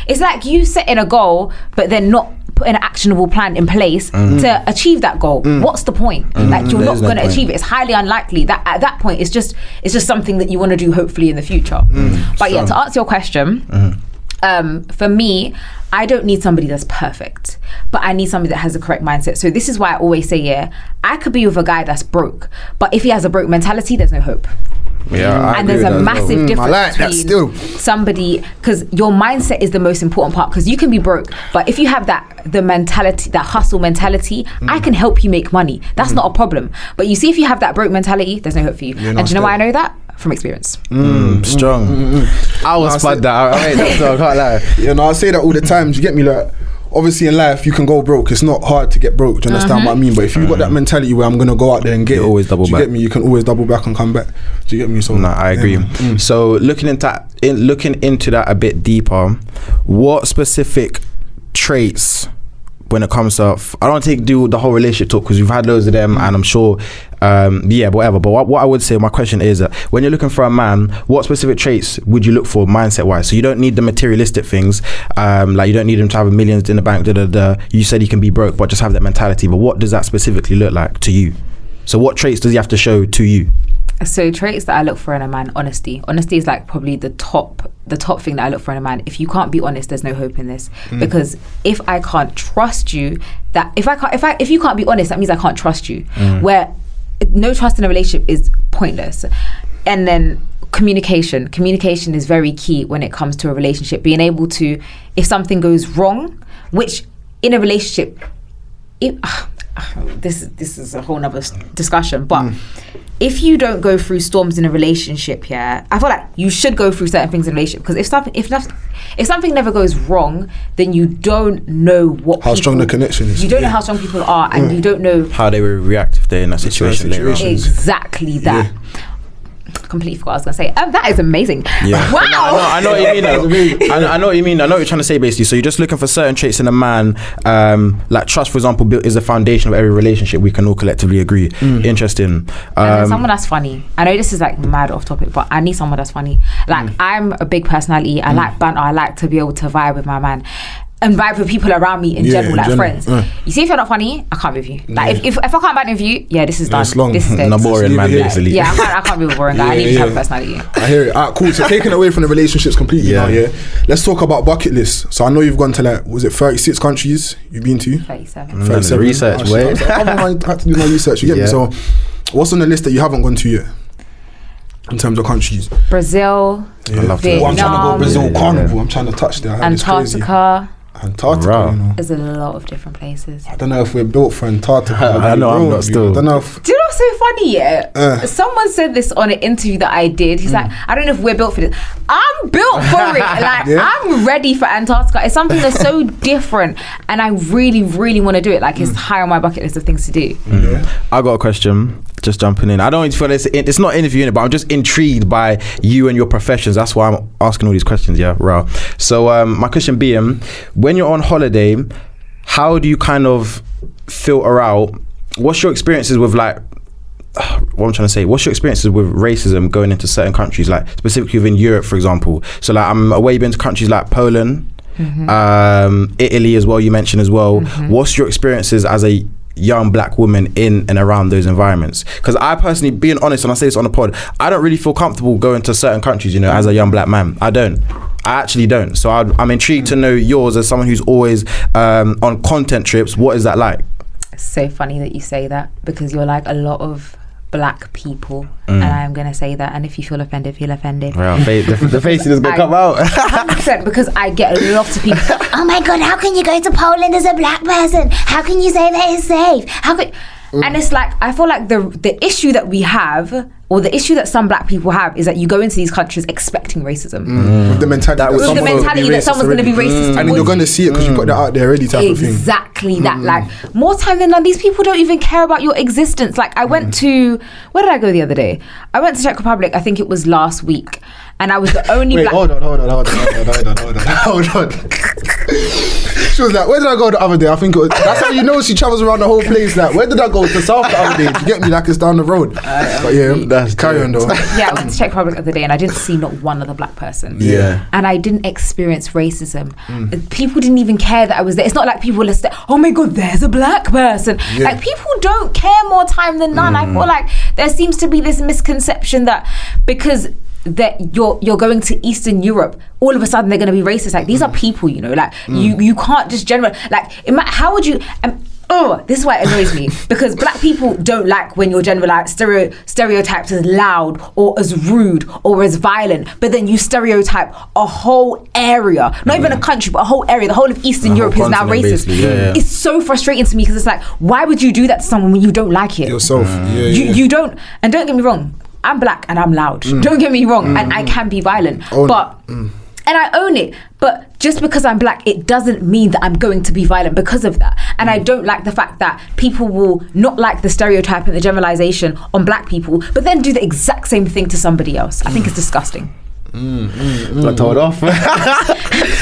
It's like you setting a goal, but then not put an actionable plan in place to achieve that goal. What's the point? Like, you're not going to achieve it. It's highly unlikely that at that point it's just something that you want to do hopefully in the future. But yeah, to answer your question, for me, I don't need somebody that's perfect, but I need somebody that has the correct mindset. So this is why I always say, I could be with a guy that's broke, but if he has a broke mentality, there's no hope. Yeah, and there's a massive difference between still. somebody, because your mindset is the most important part, because you can be broke, but if you have the mentality, that hustle mentality, I can help you make money. That's not a problem. But you see, if you have that broke mentality, there's no hope for you. And do you know why I know that? From experience. Strong. I was spud that. I can't lie. You know, I say that all the time. Do you get me? Like, obviously in life you can go broke. It's not hard to get broke. Do you understand what I mean? But if you've got that mentality where I'm gonna go out there and get always double back. Do you get me? You can always double back and come back. Do you get me? So no, I agree. So looking into that a bit deeper, what specific traits, when it comes to, I don't do the whole relationship talk because we've had loads of them, and I'm sure whatever, but what I would say, my question is that when you're looking for a man, what specific traits would you look for mindset wise? So you don't need the materialistic things, like you don't need him to have millions in the bank, you said he can be broke but just have that mentality, but what does that specifically look like to you? So what traits does he have to show to you? So traits that I look for in a man: honesty is like probably the top thing that I look for in a man. If you can't be honest, there's no hope in this, because if I can't trust you, if you can't be honest, that means I can't trust you, where no trust in a relationship is pointless. And then communication is very key when it comes to a relationship. Being able to, if something goes wrong, which in a relationship, this is a whole nother discussion, but if you don't go through storms in a relationship, I feel like you should go through certain things in a relationship, because if something never goes wrong, then you don't know how strong the connection is. You don't know how strong people are, and you don't know how they will react if they're in that situation later on. Exactly that. Completely forgot what I was gonna say. That is amazing. Yeah. Wow. I know what you mean. I know what you mean. I know what you're trying to say basically. So you're just looking for certain traits in a man, like trust, for example, is the foundation of every relationship. We can all collectively agree. Interesting. And someone that's funny. I know this is like mad off topic, but I need someone that's funny. Like I'm a big personality. I like banter. I like to be able to vibe with my man. And vibe with people around me in general, like friends. You see, if you're not funny, I can't be with you. Like if I can't vibe with you, this is done. It's long. This is dead. No boring man, basically. Yeah, I can't be with a boring guy. I need to have a personality. I hear it. Alright, cool. So taking away from the relationships completely now, let's talk about bucket lists. So I know you've gone to like, was it 36 countries you've been to? 37. 37. Research, I had to do my research. You get me? So what's on the list that you haven't gone to yet? In terms of countries, Brazil, I love Vietnam, I'm trying to go Brazil Carnival. I'm trying to touch there. Antarctica. Antarctica, you know. There's a lot of different places. I don't know if we're built for Antarctica. I know I'm not still. I don't know if... Do you know what's so funny? Someone said this on an interview that I did. He's like, I don't know if we're built for this. I'm built for it. Like, I'm ready for Antarctica. It's something that's so different, and I really, really want to do it. Like, it's high on my bucket list of things to do. I got a question. Just jumping in. I don't feel it's not interviewing it, but I'm just intrigued by you and your professions. That's why I'm asking all these questions. Yeah, raw. So my question being, when you're on holiday, how do you kind of filter out? What's your experiences with like? What I'm trying to say. What's your experiences with racism going into certain countries, like specifically within Europe, for example? So like I'm away been to countries like Poland, Italy as well. You mentioned as well. What's your experiences as a young black woman in and around those environments? Because I personally, being honest, and I say this on the pod, I don't really feel comfortable going to certain countries, you know, as a young black man. I actually don't. So I'm intrigued to know yours as someone who's always on content trips. What is that like? It's so funny that you say that, because you're like a lot of black people, and I'm gonna say that. And if you feel offended, feel offended. Well, the face is gonna come out. 100%, because I get a lot of people. Oh my God, how can you go to Poland as a black person? How can you say that it's safe? How could... And it's like, I feel like the issue that we have, or the issue that some black people have, is that you go into these countries expecting racism. With the mentality that someone's going to be racist. And then you're going to see it because you put that out there already type of thing. Exactly that. Like, more time than none, these people don't even care about your existence. Like, I went to, where did I go the other day? I went to Czech Republic, I think it was last week. And I was the only black... Hold on. She was like, where did I go the other day? I think it was... That's how you know she travels around the whole place. Like, where did I go? To South the other day. You get me? Like, it's down the road. But yeah, that's carry on though. Yeah, I went to Czech Republic the other day and I didn't see not one other black person. Yeah. And I didn't experience racism. People didn't even care that I was there. It's not like people were like, oh my God, there's a black person. Yeah. Like, people don't care more time than none. I feel like there seems to be this misconception that because that you're going to Eastern Europe, all of a sudden they're going to be racist. Like, these are people, you know, like you can't just like, how would you this is why it annoys me, because black people don't like when you're stereotyped as loud or as rude or as violent, but then you stereotype a whole area, not even a country, but a whole area. The whole of Eastern Europe is now racist. It's so frustrating to me, because it's like, why would you do that to someone when you don't like it yourself? You don't. And don't get me wrong, I'm black and I'm loud. Don't get me wrong, and I can be violent, and I own it. But just because I'm black, it doesn't mean that I'm going to be violent because of that. And I don't like the fact that people will not like the stereotype and the generalization on black people, but then do the exact same thing to somebody else. I think it's disgusting. Got told off.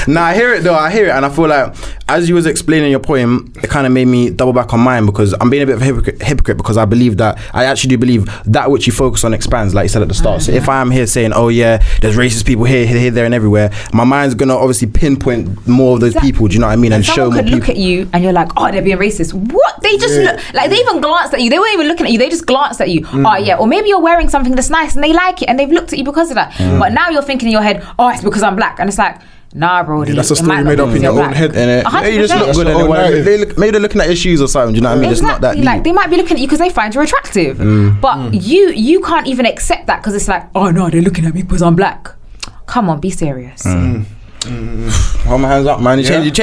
Nah, I hear it though. I hear it, and I feel like as you was explaining your poem, it kind of made me double back on mine, because I'm being a bit of a hypocrite because I believe that I actually do believe that which you focus on expands, like you said at the start. So if I am here saying, oh yeah, there's racist people here, there, and everywhere, my mind's gonna obviously pinpoint more of those people. Do you know what I mean? And show more people. Someone could look at you and you're like, oh, they're being racist. What? They just look like, they even glanced at you. They weren't even looking at you. They just glanced at you. Oh yeah, or maybe you're wearing something that's nice and they like it and they've looked at you because of that. But now you're thinking in your head, oh, it's because I'm black, and it's like, nah, bro. That's a story made up in your own head. Yeah, you just look good anyway. Maybe they're looking at your shoes or something. Do you know what I mean? Exactly. It's not that deep. Like, they might be looking at you because they find you attractive, but you can't even accept that, because it's like, oh no, they're looking at me because I'm black. Come on, be serious. Hold my hands up, man. You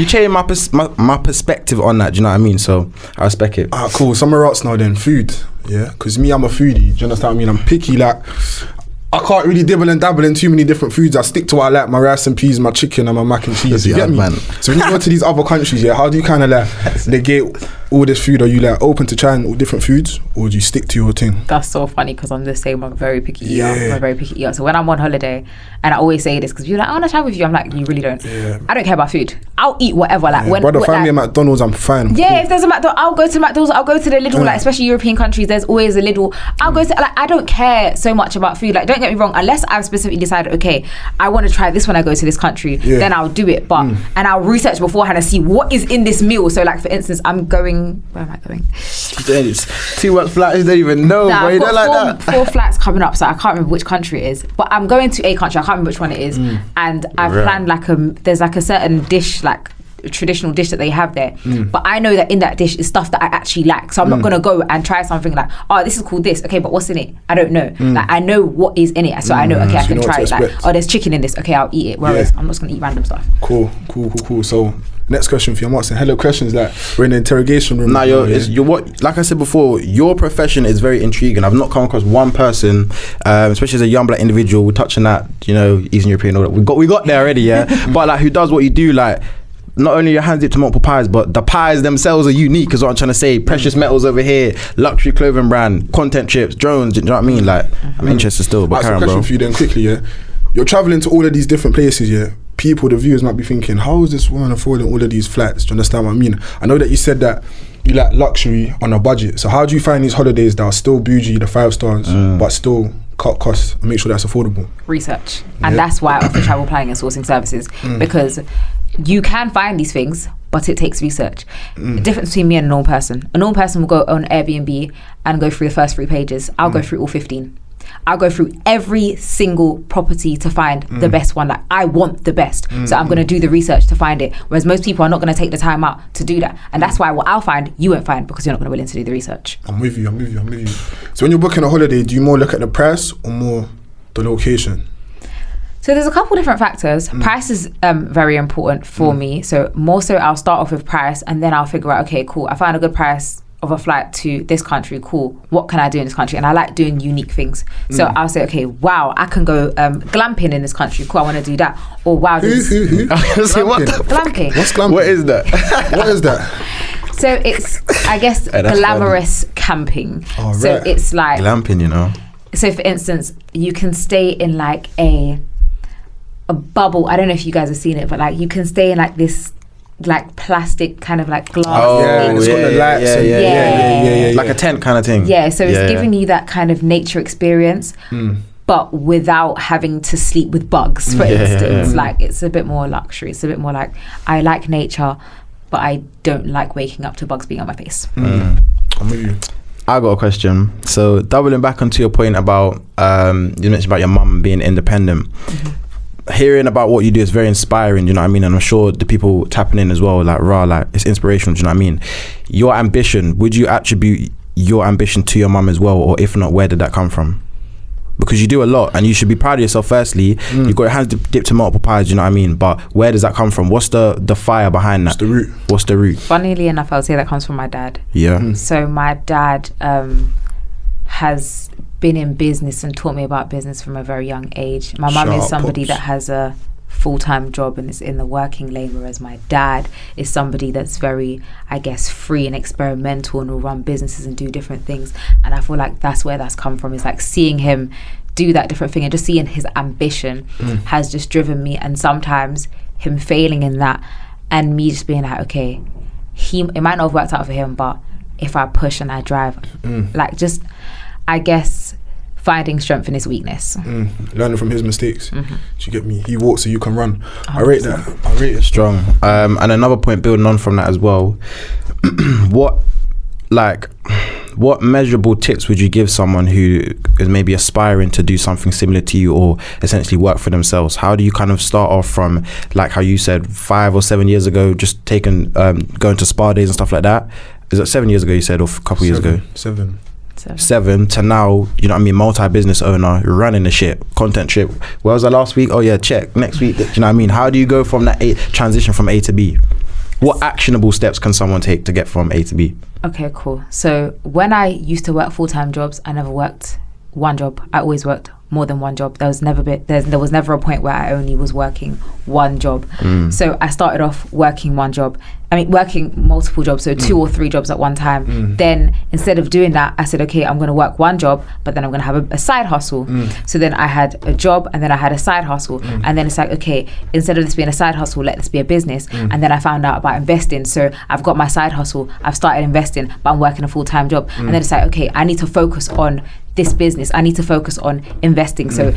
change my perspective on that. Do you know what I mean? So I respect it. Cool. Somewhere else now then. Food. Yeah, because me, I'm a foodie. Do you understand what I mean? I'm picky. Like, I can't really dibble and dabble in too many different foods. I stick to what I like, my rice and peas, my chicken and my mac and cheese. You get me? Man. So when you go to these other countries, yeah, how do you kind of like negate all this food? Are you like open to trying all different foods, or do you stick to your thing? That's so funny, because I'm the same. I'm a very picky eater. I'm a very picky eater. So when I'm on holiday, and I always say this, because you're like, I want to travel with you. I'm like, you really don't. I don't care about food. I'll eat whatever. Like, when brother, find me a McDonald's, I'm fine. Yeah, if there's a McDonald's, I'll go to McDonald's. I'll go to the little, like, especially European countries, there's always a little. I'll go to, like, I don't care so much about food. Like, don't get me wrong, unless I've specifically decided, okay, I want to try this when I go to this country, then I'll do it. But and I'll research beforehand and see what is in this meal. So, like, for instance, I'm going, where am I going? It's too much flights, they don't even know. Nah, I've got 4 flights coming up, so I can't remember which country it is. But I'm going to a country, I can't remember which one it is. And I've planned like there's like a certain dish, like a traditional dish that they have there. But I know that in that dish is stuff that I actually like. So I'm not gonna go and try something like, oh, this is called this. Okay, but what's in it? I don't know. Like, I know what is in it, so I know, okay, I can try it. Like, oh, there's chicken in this. Okay, I'll eat it. Whereas I'm just gonna eat random stuff. Cool. So next question for you. I'm asking hello questions, like we're in the interrogation room. Nah, you're what, like I said before, your profession is very intriguing. I've not come across one person, especially as a young black individual, we're touching that, you know, Eastern European, all that. We got there already, yeah. But like, who does what you do, like, not only your hands dipped to multiple pies, but the pies themselves are unique, is what I'm trying to say. Precious metals over here, luxury clothing brand, content chips, drones, do you know what I mean? Like, I'm interested still, but carry on, bro. Question for you then quickly, yeah. You're traveling to all of these different places, yeah. People, the viewers might be thinking, how is this woman affording all of these flights? Do you understand what I mean? I know that you said that you like luxury on a budget. So how do you find these holidays that are still bougie, the 5 stars, but still cut costs and make sure that's affordable? Research. And that's why I offer travel planning and sourcing services, because you can find these things, but it takes research. The difference between me and a normal person will go on Airbnb and go through the first 3 pages. I'll go through all 15. I'll go through every single property to find the best one. Like, I want the best. So I'm going to do the research to find it. Whereas most people are not going to take the time out to do that. And that's why what I'll find, you won't find, because you're not going to be willing to do the research. I'm with you. So when you're booking a holiday, do you more look at the price or more the location? So there's a couple different factors. Price is very important for me. So more so I'll start off with price, and then I'll figure out, okay, cool, I found a good price of a flight to this country, cool, what can I do in this country? And I like doing unique things. So I'll say, okay, wow, I can go glamping in this country, cool, I want to do that. Or wow, this glamping. What's glamping? What is that? What is that? So it's, I guess, glamorous camping. Oh, so right. it's like Glamping, you know. So for instance, you can stay in like a bubble. I don't know if you guys have seen it, but like you can stay in like this like plastic kind of like glass. It's got the lights. Yeah. Like a tent kind of thing. Yeah, so it's giving you that kind of nature experience, but without having to sleep with bugs, for instance. Like, it's a bit more luxury. It's a bit more like, I like nature, but I don't like waking up to bugs being on my face. I'm with you. I got a question. So doubling back onto your point about, you mentioned about your mum being independent. Hearing about what you do is very inspiring, you know what I mean? And I'm sure the people tapping in as well, like, like, it's inspirational, do you know what I mean? Your ambition, would you attribute your ambition to your mum as well? Or if not, where did that come from? Because you do a lot and you should be proud of yourself. Firstly, you've got your hands dipped in multiple pies, you know what I mean? But where does that come from? What's the fire behind that? What's the root? Funnily enough, I would say that comes from my dad. Yeah. So my dad has been in business and taught me about business from a very young age. My mum is somebody that has a full-time job and is in the working lane, whereas my dad is somebody that's very, I guess, free and experimental and will run businesses and do different things. And I feel like that's where that's come from, is like seeing him do that different thing and just seeing his ambition has just driven me. And sometimes him failing in that and me just being like, okay, it might not have worked out for him, but if I push and I drive, like, just, I guess, finding strength in his weakness. Learning from his mistakes. Do you get me? He walks so you can run. 100%. I rate that. I rate it. Strong. And another point building on from that as well, what measurable tips would you give someone who is maybe aspiring to do something similar to you or essentially work for themselves? How do you kind of start off from, like how you said 5 or 7 years ago, just taking going to spa days and stuff like that? Is it 7 years ago you said, or a couple years ago? 7 to now, you know what I mean, multi-business owner, running the shit, content trip. Where was I last week? Oh yeah, check. Next week, do you know what I mean? How do you go from that transition from A to B? What actionable steps can someone take to get from A to B? Okay, cool. So when I used to work full-time jobs, I never worked one job. I always worked more than one job. There was never a point where I only was working one job. So I started off working working multiple jobs, so 2 or 3 jobs at one time. Then instead of doing that, I said, okay, I'm going to work one job, but then I'm going to have a side hustle. So then I had a job and then I had a side hustle. And then it's like, okay, instead of this being a side hustle, let this be a business. And then I found out about investing. So I've got my side hustle, I've started investing, but I'm working a full-time job. And then it's like, okay, I need to focus on this business. I need to focus on investing. So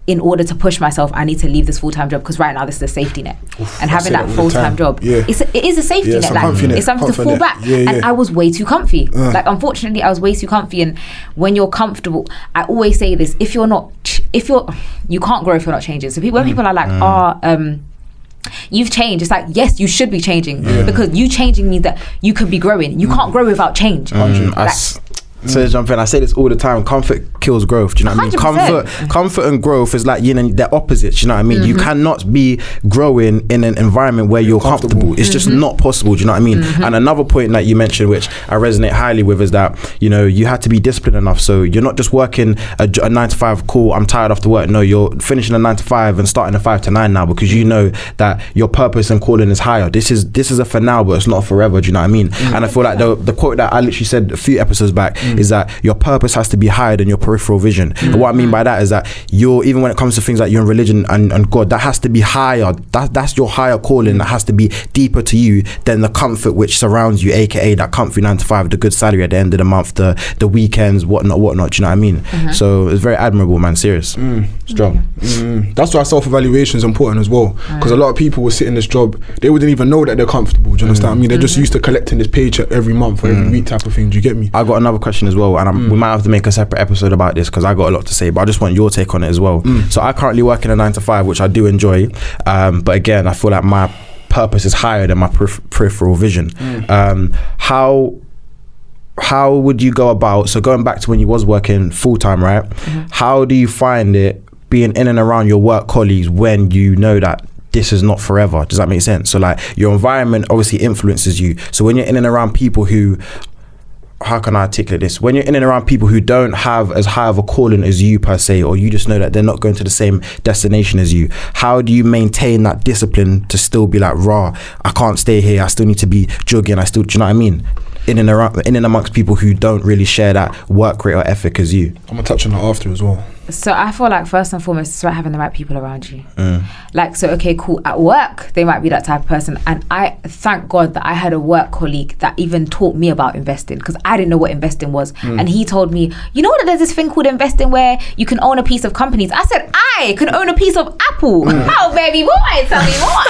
in order to push myself, I need to leave this full-time job, because right now this is a safety net. And having that full-time job, it is a safety net. Like, it's something to fall back. And I was way too comfy. Like, unfortunately, I was way too comfy. And when you're comfortable, I always say this: you can't grow if you're not changing. So when people are like, you've changed, it's like, yes, you should be changing, because you changing means that you could be growing. You can't grow without change. So jump in. I say this all the time. Comfort kills growth. Do you know what I mean? Comfort and growth is like, you know, they're opposites. You know what I mean? You cannot be growing in an environment where you're comfortable. It's just not possible. Do you know what I mean? And another point that you mentioned, which I resonate highly with, is that, you know, you had to be disciplined enough. So you're not just working a 9 to 5. Cool, I'm tired after work. No, you're finishing a 9 to 5 and starting a 5 to 9 now, because you know that your purpose and calling is higher. This is a for now, but it's not a forever. Do you know what I mean? And I feel like the quote that I literally said a few episodes back is that your purpose has to be higher than your peripheral vision. And what I mean by that is that even when it comes to things like your religion and God, that has to be higher. That's your higher calling. That has to be deeper to you than the comfort which surrounds you, aka that comfy 9 to 5, the good salary at the end of the month, the weekends, whatnot. Do you know what I mean? So it's very admirable, man. Serious. Strong. That's why self-evaluation is important as well, because a lot of people will sit in this job, they wouldn't even know that they're comfortable. Do you understand? I mean, they're just used to collecting this paycheck every month or every week type of thing. Do you get me? I got another question question as well, and we might have to make a separate episode about this because I got a lot to say, but I just want your take on it as well. So I currently work in a 9-to-5, which I do enjoy, but again, I feel like my purpose is higher than my peripheral vision. How would you go about, so going back to when you was working full-time, right? How do you find it being in and around your work colleagues when you know that this is not forever? Does that make sense? So like your environment obviously influences you. So when you're in and around people who, how can I articulate this? When you're in and around people who don't have as high of a calling as you per se, or you just know that they're not going to the same destination as you, how do you maintain that discipline to still be like, raw, I can't stay here, I still need to be jogging, do you know what I mean? In and amongst people who don't really share that work rate or ethic as you. I'm gonna touch on that after as well. So I feel like first and foremost, it's about having the right people around you. Like, so, okay, cool. At work, they might be that type of person. And I thank God that I had a work colleague that even taught me about investing, because I didn't know what investing was. And he told me, you know that there's this thing called investing where you can own a piece of companies. I said, I can own a piece of Apple. How, baby boy? Tell me more.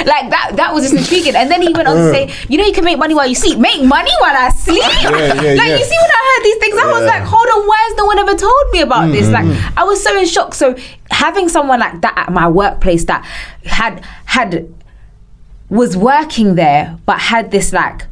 Like, that was just intriguing. And then he went on to say, you know, you can make money while you sleep. Make money while I sleep? You see, when I heard these things, I was like, hold on, why has no one ever told me about this? Like, I was so in shock. So having someone like that at my workplace that was working there but had this, like,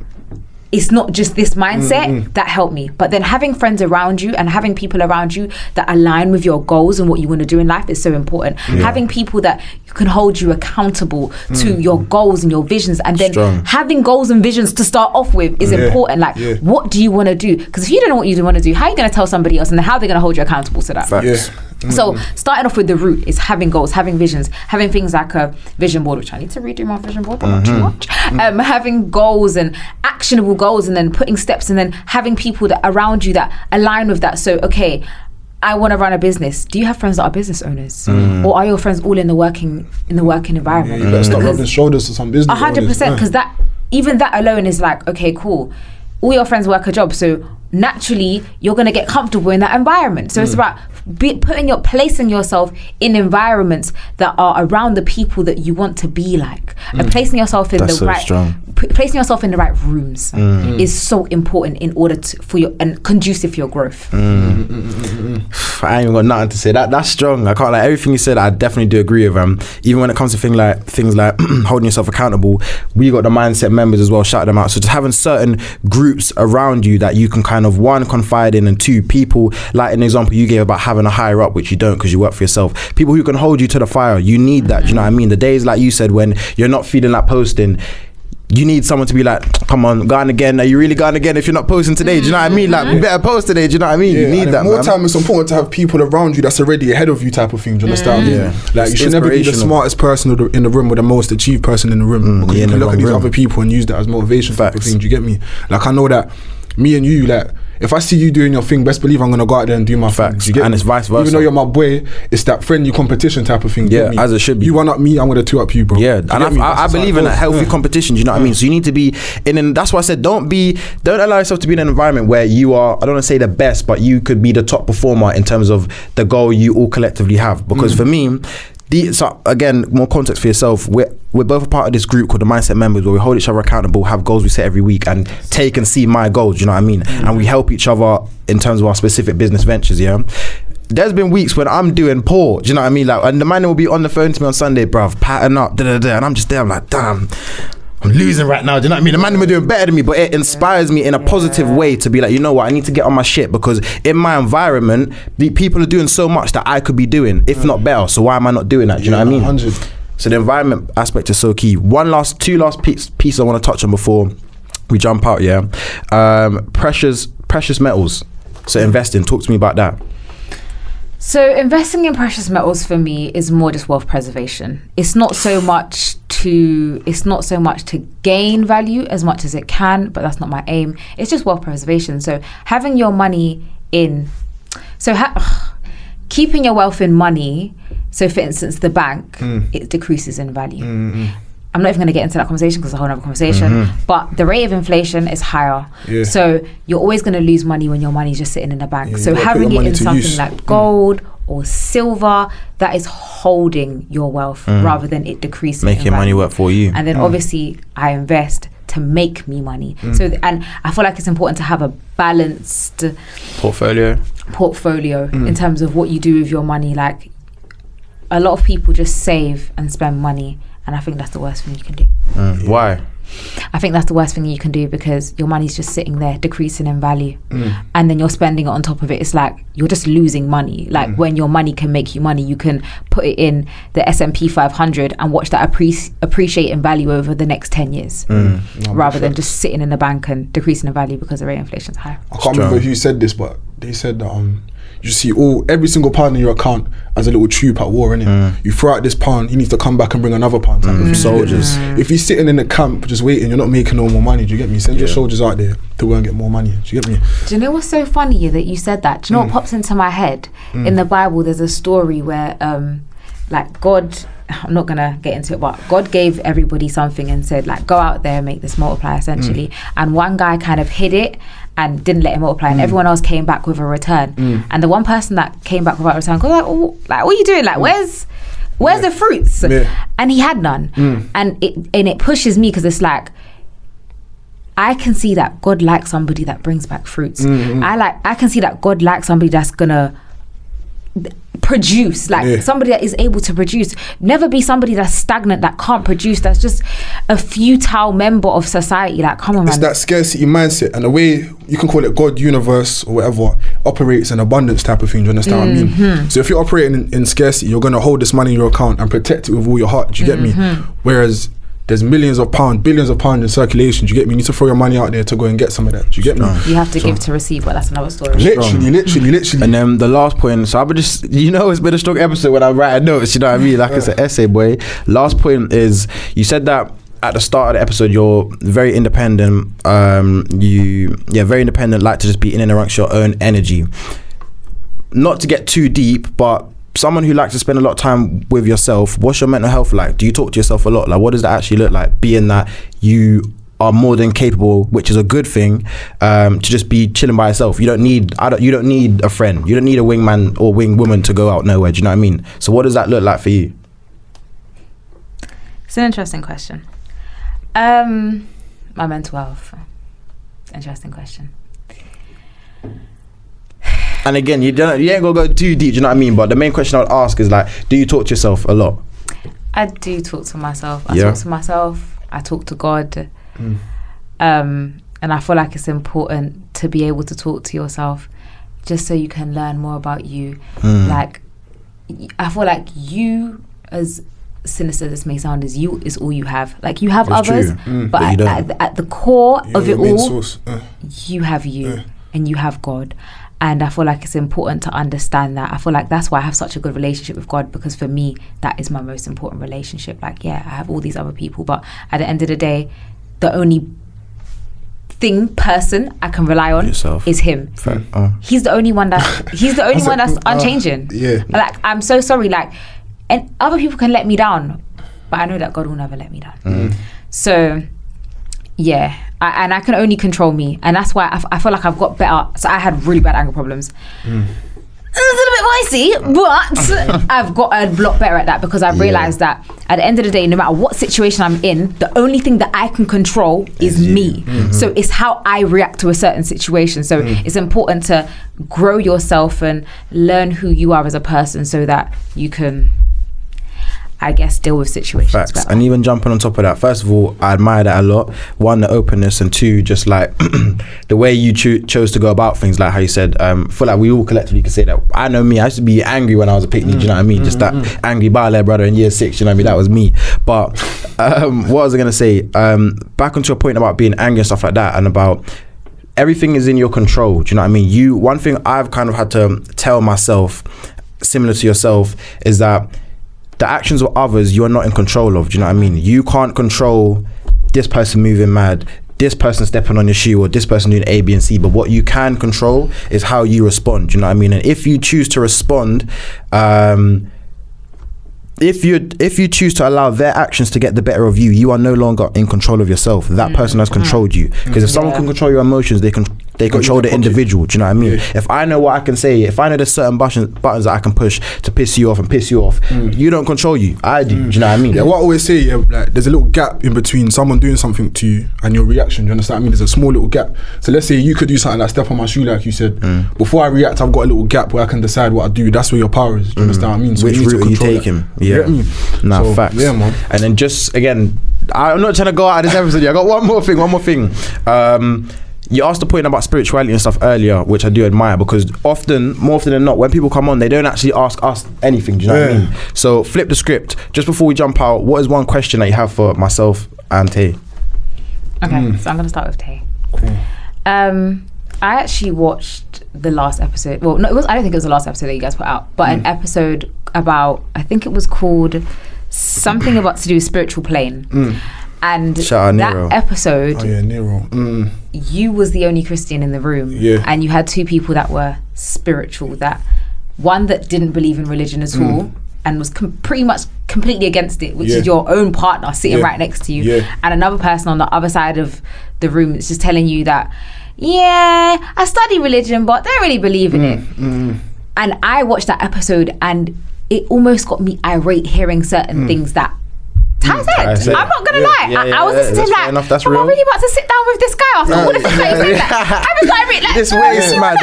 it's not just this mindset, that helped me. But then having friends around you and having people around you that align with your goals and what you want to do in life is so important. Having people that can hold you accountable to your goals and your visions, and then having goals and visions to start off with is important. Like, what do you want to do? Because if you don't know what you want to do, how are you going to tell somebody else, and then how are they going to hold you accountable to that? Facts. So starting off with the root is having goals, having visions, having things like a vision board, which I need to redo my vision board, but not too much. Having goals and actionable goals, and then putting steps, and then having people that around you that align with that. So, okay, I want to run a business. Do you have friends that are business owners, or are your friends all in the working environment? You better start rubbing shoulders to some business 100%, because that, even that alone is like, okay, cool. All your friends work a job, so naturally you're going to get comfortable in that environment. So it's about placing yourself in environments that are around the people that you want to be like, and placing yourself in placing yourself in the right rooms is so important in order and conducive for your growth. I ain't even got nothing to say. That's strong. I can't, like, everything you said, I definitely do agree with. Even when it comes to things like holding yourself accountable, we got the mindset members as well, shout them out. So just having certain groups around you that you can kind of, one, confide in, and two, people, like an example you gave about having a higher up, which you don't because you work for yourself, people who can hold you to the fire. You need that. You know what I mean? The days, like you said, when you're not feeling like posting, you need someone to be like, come on, going again. Are you really going again if you're not posting today? Do you know what I mean? Like, we better post today. Do you know what I mean? You need that, more man. time, it's important to have people around you that's already ahead of you type of thing. Do you understand? Like, you should never be the smartest person in the room or the most achieved person in the room. Because you can look at these other people and use that as motivation type of thing. Do you get me? Like, I know that me and you, like, if I see you doing your thing, best believe I'm gonna go out there and do my thing. You get and me? it's vice versa. Even though you're my boy, it's that friendly competition type of thing. Yeah, as it should be. You one up me, I'm gonna two up you, bro. Yeah, and I believe in that healthy competition. Do you know what I mean? So you need to be and that's why I said don't allow yourself to be in an environment where you are, I don't want to say the best, but you could be the top performer in terms of the goal you all collectively have. Because for me, so again, more context for yourself, we're both a part of this group called the Mindset Members, where we hold each other accountable, have goals we set every week, and take and see my goals, you know what I mean? And we help each other in terms of our specific business ventures, There's been weeks when I'm doing poor, do you know what I mean? Like, and the man will be on the phone to me on Sunday, bruv, pattern up, and I'm just there, I'm like, damn, I'm losing right now, do you know what I mean? The man will be doing better than me, but it inspires me in a positive way to be like, you know what, I need to get on my shit, because in my environment, the people are doing so much that I could be doing, if not better, so why am I not doing that, do you know what I mean? 100. So the environment aspect is so key. Two last pieces I want to touch on before we jump out, precious metals. So investing, talk to me about that. So investing in precious metals for me is more just wealth preservation. It's not so much to gain value as much as it can, but that's not my aim. It's just wealth preservation. So having your money in, keeping your wealth in money. So for instance, the bank, it decreases in value. I'm not even going to get into that conversation because it's a whole other conversation, but the rate of inflation is higher. So you're always going to lose money when your money's just sitting in the bank. So having it in something like gold or silver, that is holding your wealth rather than it decreasing. Making money work for you. And then obviously I invest to make me money. So and I feel like it's important to have a balanced portfolio in terms of what you do with your money. Like, a lot of people just save and spend money, and I think that's the worst thing you can do. Why? I think that's the worst thing you can do, because your money's just sitting there decreasing in value, and then you're spending it on top of it. It's like you're just losing money. Like, when your money can make you money, you can put it in the S&P 500 and watch that appreciate in value over the next 10 years, rather than just sitting in the bank and decreasing in value because the rate of inflation's high. I can't remember who said this, but they said that you see every single pound in your account as a little troop at war, innit? You throw out this pound, he needs to come back and bring another pound. Type of thing. Soldiers. If you're sitting in the camp just waiting, you're not making no more money. Do you get me? Send your soldiers out there to go and get more money. Do you get me? Do you know what's so funny that you said that? Do you know what pops into my head? In the Bible, there's a story where, like, God, I'm not gonna get into it, but God gave everybody something and said, like, go out there and make this multiply, essentially. And one guy kind of hid it and didn't let him multiply, and everyone else came back with a return. And the one person that came back without a return goes like, what are you doing? Like, where's the fruits? And he had none. And it pushes me, because it's like, I can see that God likes somebody that brings back fruits. I can see that God likes somebody that's gonna produce, like somebody that is able to produce. Never be somebody that's stagnant, that can't produce, that's just a futile member of society. Like, come on, man. It's that scarcity mindset, and the way, you can call it God, universe, or whatever, operates in abundance type of thing. Do you understand what I mean? So if you're operating in scarcity, you're going to hold this money in your account and protect it with all your heart. Do you get me? Whereas there's millions of pounds, billions of pounds in circulation. Do you get me? You need to throw your money out there to go and get some of that. Do you get me? You have to give to receive, but that's another story. Literally. And then the last point, so I would just, it's been a strong episode when I write notes, you know what I mean? Like, it's an essay, boy. Last point is, you said that at the start of the episode, you're very independent. Very independent, like to just be in and amongst your own energy. Not to get too deep, but someone who likes to spend a lot of time with yourself, what's your mental health like? Do you talk to yourself a lot? Like, what does that actually look like, being that you are more than capable, which is a good thing, to just be chilling by yourself? You don't need a friend. You don't need a wingman or wing woman to go out nowhere. Do you know what I mean? So what does that look like for you? It's an interesting question. My mental health. Interesting question. And again, you ain't gonna go too deep, do you know what I mean? But the main question I would ask is, like, do you talk to yourself a lot? I do talk to myself. I talk to myself. I talk to God. And I feel like it's important to be able to talk to yourself, just so you can learn more about you. Like, I feel like you, as sinister this may sound, is you is all you have. Like, you have it's others, but at the core of it all, you have you and you have God. And I feel like it's important to understand that. I feel like that's why I have such a good relationship with God, because for me, that is my most important relationship. Like, I have all these other people, but at the end of the day, the only person I can rely on is him. He's the only one that's unchanging. Like, I'm so sorry. Like, and other people can let me down, but I know that God will never let me down. So, I can only control me, and that's why I feel like I've got better. So I had really bad anger problems. It's a little bit icy, but I've got a lot better at that, because I've realised that at the end of the day, no matter what situation I'm in, the only thing that I can control is me. So it's how I react to a certain situation. So it's important to grow yourself and learn who you are as a person, so that you can, I guess, deal with situations better. And even jumping on top of that, first of all, I admire that a lot. One, the openness, and two, just like the way you chose to go about things, like how you said, feel like we all collectively can say that. I know me, I used to be angry when I was a picnic, do you know what I mean? Just that angry Bale brother in year 6, you know what I mean? That was me. But what was I gonna say? Back onto a point about being angry and stuff like that, and about everything is in your control, do you know what I mean? One thing I've kind of had to tell myself, similar to yourself, is that the actions of others you are not in control of. Do you know what I mean? You can't control this person moving mad, this person stepping on your shoe, or this person doing A, B, and C. But what you can control is how you respond. Do you know what I mean? And if you choose to respond, if you choose to allow their actions to get the better of you, you are no longer in control of yourself. That person has controlled you. Because if someone can control your emotions, they can they control the individual. Do you know what I mean? If I know what I can say, if I know there's certain buttons that I can push to piss you off and piss you off, you don't control you. I do. Do you know what I mean? Yeah, what I always say, like, there's a little gap in between someone doing something to you and your reaction. Do you understand what I mean? There's a small little gap. So let's say you could do something like step on my shoe, like you said. Before I react, I've got a little gap where I can decide what I do. That's where your power is. Do you understand what I mean? So which route are you taking? Yeah. Nah, so, facts. Yeah, man. And then just again, I'm not trying to go out of this episode. I got one more thing. You asked the point about spirituality and stuff earlier, which I do admire, because more often than not, when people come on, they don't actually ask us anything. Do you know what I mean? So flip the script. Just before we jump out, what is one question that you have for myself and Tay? Okay, so I'm going to start with Tay. Cool. I actually watched the last episode. Well, no, I don't think it was the last episode that you guys put out, but an episode about, I think it was called something about to do with spiritual plane. And that episode, Nero. You was the only Christian in the room, and you had two people that were spiritual. That one that didn't believe in religion at all and was pretty much completely against it, which is your own partner sitting right next to you, and another person on the other side of the room that's just telling you that, I study religion, but don't really believe in it. And I watched that episode, and it almost got me irate hearing certain things that Ty said. I'm not gonna lie. I was listening to him like, am I really about to sit down with this guy after all the things that he said? I was like, this way is mad.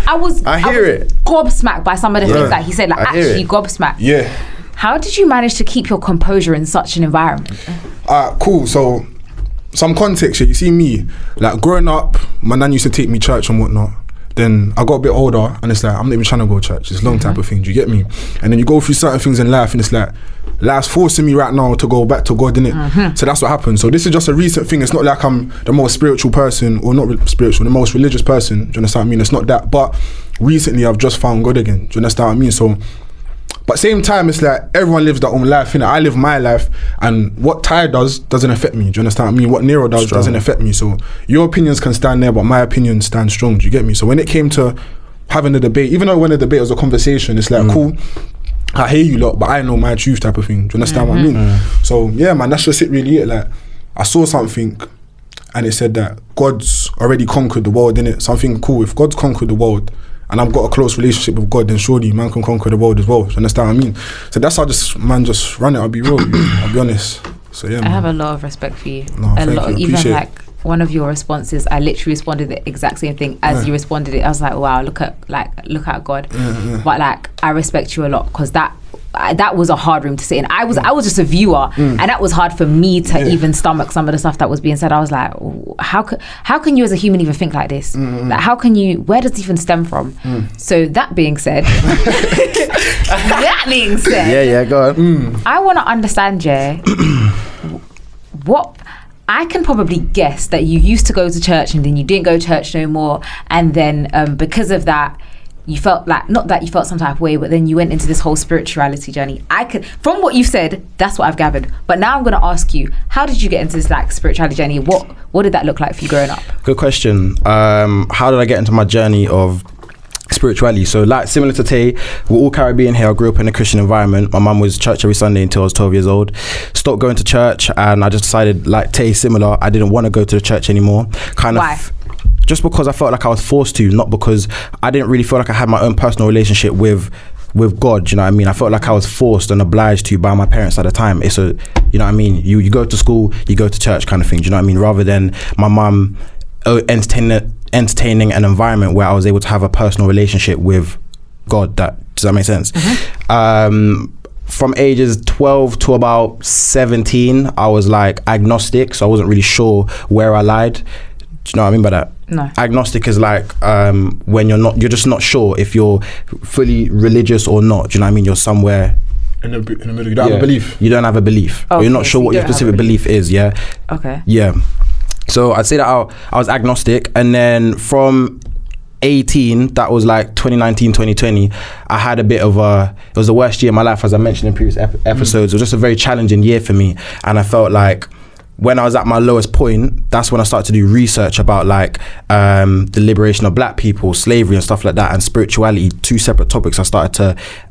I was gobsmacked by some of the things that he said. Like, actually gobsmacked. Yeah. How did you manage to keep your composure in such an environment? Cool. So, some context here. You see me, like growing up, my nan used to take me church and whatnot. Then I got a bit older, and it's like, I'm not even trying to go to church. It's long type of thing. Do you get me? And then you go through certain things in life, and it's like, life's forcing me right now to go back to God, innit? So that's what happened. So this is just a recent thing. It's not like I'm the most spiritual person, or not spiritual, the most religious person. Do you understand what I mean? It's not that. But recently, I've just found God again. Do you understand what I mean? So, but same time, it's like everyone lives their own life, innit? I live my life, and what Ty does doesn't affect me. Do you understand what I mean? What Nero does doesn't affect me. So your opinions can stand there, but my opinion stands strong. Do you get me? So when it came to having a debate, even though when the debate was a conversation, it's like, cool, I hear you lot, but I know my truth type of thing. Do you understand what I mean? So yeah, man, that's just it really. Like, I saw something and it said that God's already conquered the world, innit? Something cool. If God's conquered the world and I've got a close relationship with God, then surely man can conquer the world as well. Do you understand what I mean? So that's how just run it. I'll be real with you. I'll be honest. So yeah, man. I have a lot of respect for you. No, a lot. You. Even like one of your responses, I literally responded the exact same thing as you responded it. I was like, wow, look at God. But like, I respect you a lot, because that was a hard room to sit in. I was just a viewer, and that was hard for me to even stomach some of the stuff that was being said. I was like, how can you as a human even think like this? Like, how can you? Where does it even stem from? So that being said, go on. I want to understand, what. I can probably guess that you used to go to church and then you didn't go to church no more, and then because of that, you felt like, not that you felt some type of way, but then you went into this whole spirituality journey. From what you've said, that's what I've gathered. But now I'm going to ask you, how did you get into this like spirituality journey? What did that look like for you growing up? Good question. How did I get into my journey of spirituality? So like similar to Tay, we're all Caribbean here. I grew up in a Christian environment. My mum was church every Sunday until I was 12 years old. Stopped going to church, and I just decided, like Tay, similar, I didn't want to go to the church anymore. Why? Just because I felt like I was forced to, not because I didn't really feel like I had my own personal relationship with God. You know what I mean? I felt like I was forced and obliged to by my parents at the time. It's a, you know what I mean? You go to school, you go to church kind of thing. Do you know what I mean? Rather than my mum entertaining an environment where I was able to have a personal relationship with God. Does that make sense? From ages 12 to about 17, I was like agnostic, so I wasn't really sure where I lied. Do you know what I mean by that? No. Agnostic is like when you're just not sure if you're fully religious or not. Do you know what I mean? You're somewhere in the middle. You don't have a belief. You don't have a belief. Okay, you're not sure what your specific belief is. Yeah. Okay. Yeah. So I'd say that I was agnostic, and then from 18, that was like 2019, 2020, I had a bit of it was the worst year of my life, as I mentioned in previous episodes. It was just a very challenging year for me, and I felt like when I was at my lowest point, that's when I started to do research about like the liberation of black people, slavery and stuff like that, and spirituality, two separate topics I started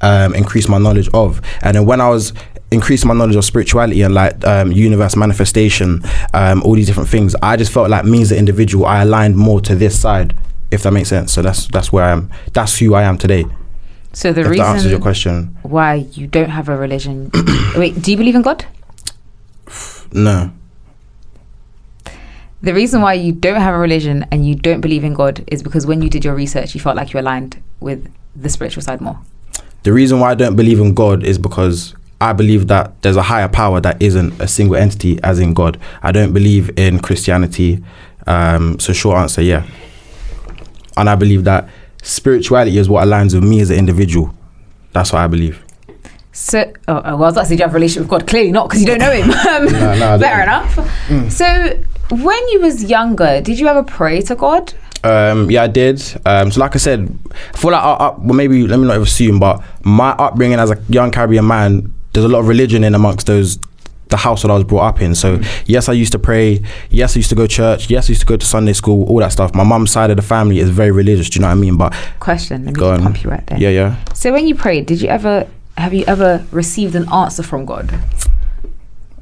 to increase my knowledge of. And then when I was increasing my knowledge of spirituality and like universe manifestation, all these different things, I just felt like me as an individual, I aligned more to this side, if that makes sense. So that's where I am. That's who I am today. So the if reason that answers your question. why you don't have a religion. Wait, do you believe in God? No. The reason why you don't have a religion and you don't believe in God is because when you did your research, you felt like you aligned with the spiritual side more. The reason why I don't believe in God is because I believe that there's a higher power that isn't a single entity, as in God. I don't believe in Christianity. So short answer, yeah. And I believe that spirituality is what aligns with me as an individual. That's what I believe. So, well, I was about to say, do you have a relationship with God? Clearly not, because you don't know him. No, fair enough. So, when you was younger, did you ever pray to God? Yeah, I did. So like I said, I feel like well, maybe let me not assume, but my upbringing as a young Caribbean man, there's a lot of religion in amongst the house that I was brought up in. So yes, I used to pray. Yes, I used to go to church. Yes, I used to go to Sunday school, all that stuff. My mum's side of the family is very religious. Do you know what I mean? But question, let me just pump you right there. Yeah. So when you prayed, have you ever received an answer from God?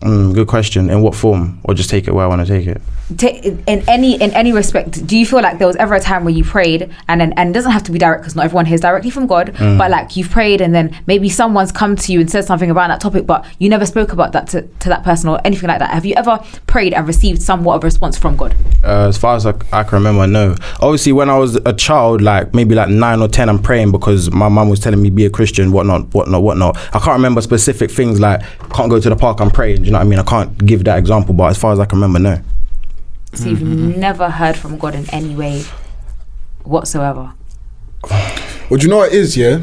Good question. In what form? Or just take it where I want to take it? In any respect, do you feel like there was ever a time where you prayed and it doesn't have to be direct because not everyone hears directly from God, but like you've prayed and then maybe someone's come to you and said something about that topic, but you never spoke about that to that person or anything like that? Have you ever prayed and received somewhat of a response from God? As far as I can remember, no. Obviously, when I was a child, like maybe like 9 or 10, I'm praying because my mum was telling me be a Christian, whatnot. I can't remember specific things like can't go to the park, I'm praying. Do you know what I mean? I can't give that example, but as far as I can remember, no. So you've never heard from God in any way whatsoever? Well, do you know what it is, yeah?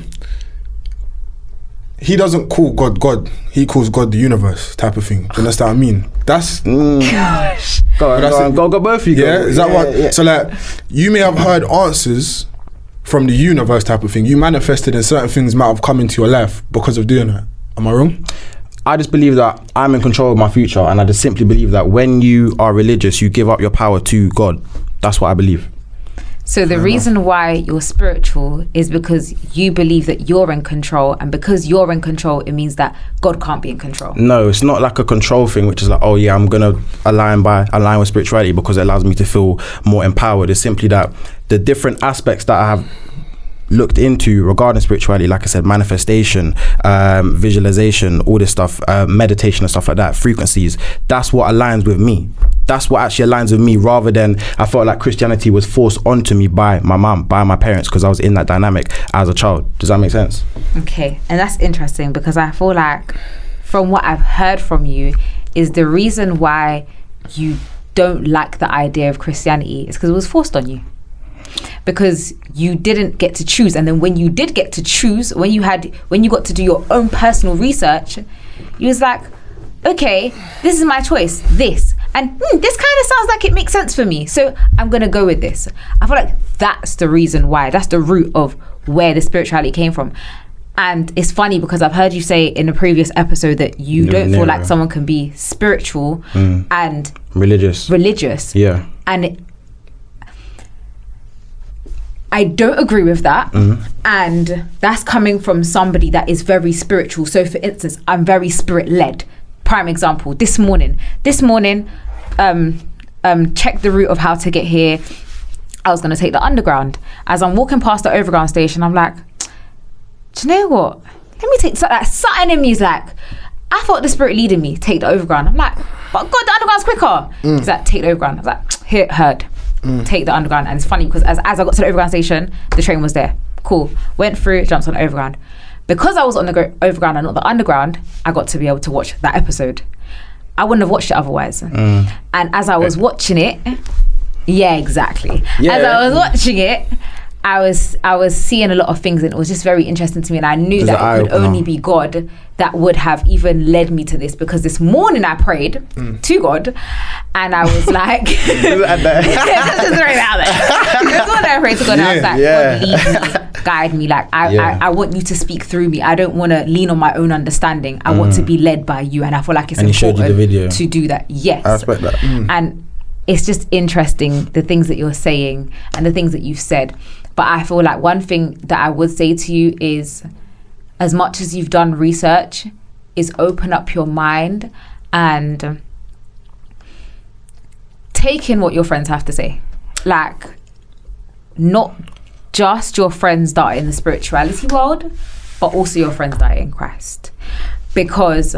He doesn't call God God. He calls God the universe type of thing. Do you understand what I mean? That's... Gosh. Go both of you. Yeah, is that what... Yeah. So like, you may have heard answers from the universe type of thing. You manifested and certain things might have come into your life because of doing that. Am I wrong? I just believe that I'm in control of my future, and I just simply believe that when you are religious, you give up your power to God. That's what I believe. So the reason why you're spiritual is because you believe that you're in control, and because you're in control, it means that God can't be in control. No, it's not like a control thing, which is like, oh yeah, I'm gonna align with spirituality because it allows me to feel more empowered. It's simply that the different aspects that I have looked into regarding spirituality, like I said, manifestation, visualization, all this stuff, meditation and stuff like that, frequencies, that's what aligns with me. That's what actually aligns with me, rather than I felt like Christianity was forced onto me by my mum, by my parents, because I was in that dynamic as a child. Does that make sense? Okay, and that's interesting because I feel like from what I've heard from you is the reason why you don't like the idea of Christianity is because it was forced on you. Because you didn't get to choose, and then when you did get to choose, when you got to do your own personal research, you was like, okay, this is my choice, this, and this kind of sounds like it makes sense for me, so I'm gonna go with this. I feel like that's the reason why, that's the root of where the spirituality came from. And it's funny because I've heard you say in a previous episode that you don't feel like someone can be spiritual and religious. Yeah. And I don't agree with that, and that's coming from somebody that is very spiritual. So for instance, I'm very spirit-led. Prime example, this morning, check the route of how to get here. I was going to take the underground. As I'm walking past the overground station, I'm like, do you know what? Let me take something in me is like, I thought the spirit leading me, take the overground. I'm like, but God, the underground's quicker. He's like, take the overground. I was like, here, heard. Take the underground. And it's funny because as I got to the overground station, the train was there. Cool. Went through, jumped on the overground. Because I was on the overground and not the underground, I got to be able to watch that episode. I wouldn't have watched it otherwise. And as I was watching it, yeah, exactly. Yeah. As I was watching it, I was seeing a lot of things, and it was just very interesting to me, and I knew that it could only be God that would have even led me to this, because this morning I prayed to God, and I was like, just throw it out there. This morning I prayed to God, and I was like, God, lead me, guide me. Like I want you to speak through me. I don't want to lean on my own understanding. I want to be led by you, and I feel like it's important to do that. Yes, I respect that. And it's just interesting the things that you're saying and the things that you've said. But I feel like one thing that I would say to you is, as much as you've done research, is open up your mind and take in what your friends have to say. Like, not just your friends that are in the spirituality world, but also your friends that are in Christ. Because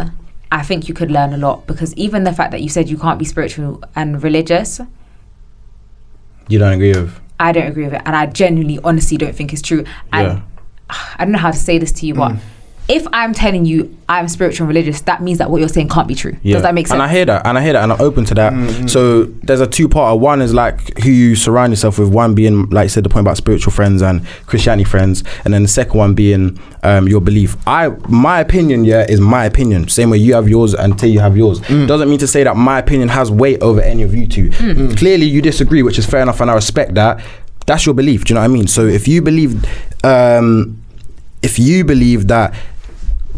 I think you could learn a lot. Because even the fact that you said you can't be spiritual and religious, you don't agree with? I don't agree with it. And I genuinely, honestly don't think it's true. And I don't know how to say this to you, but if I'm telling you I'm spiritual and religious, that means that what you're saying can't be true. Does that make sense? And I hear that, and I'm open to that. So there's a two-parter. One is like who you surround yourself with. One being, like you said, the point about spiritual friends and Christianity friends, and then the second one being your belief. My opinion, is my opinion. Same way you have yours until you have yours. Doesn't mean to say that my opinion has weight over any of you two. Clearly you disagree, which is fair enough, and I respect that. That's your belief. Do you know what I mean? So if you believe that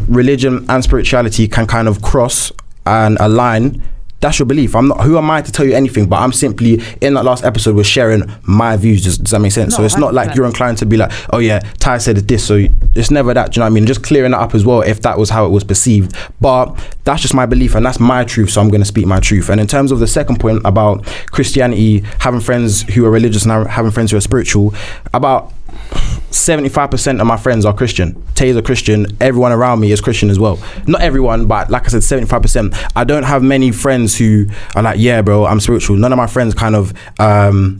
religion and spirituality can kind of cross and align, that's your belief. Who am I to tell you anything? But I'm simply, in that last episode, was sharing my views. Does that make sense? No, so it's 100%. Not like you're inclined to be like, oh yeah, Ty said this, so it's never that. Do you know what I mean? Just clearing that up as well, if that was how it was perceived. But that's just my belief, and that's my truth, so I'm going to speak my truth. And in terms of the second point about Christianity, having friends who are religious and having friends who are spiritual, about 75% of my friends are Christian. Tay's a Christian. Everyone around me is Christian as well. Not everyone, but like I said, 75%. I don't have many friends who are like, yeah, bro, I'm spiritual. None of my friends kind of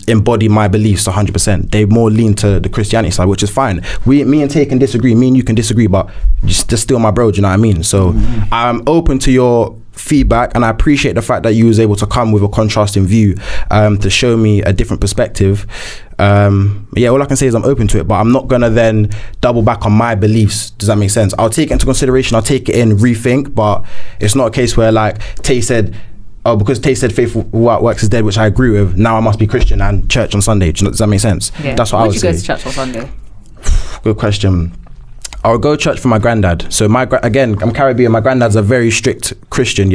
embody my beliefs 100%. They more lean to the Christianity side, which is fine. Me and Tay can disagree. Me and you can disagree, but just still my bro. Do you know what I mean? So I'm open to your feedback, and I appreciate the fact that you was able to come with a contrasting view to show me a different perspective. All I can say is I'm open to it, but I'm not gonna then double back on my beliefs. Does that make sense? I'll take it into consideration, I'll take it in, rethink, but it's not a case where like Tay said, oh, because Tay said faith without works is dead, which I agree with, now I must be Christian and church on Sunday. Does that make sense? That's what I would say. Would you go to church on Sunday? Good question. I would go to church for my granddad. So again, I'm Caribbean. My granddad's a very strict Christian.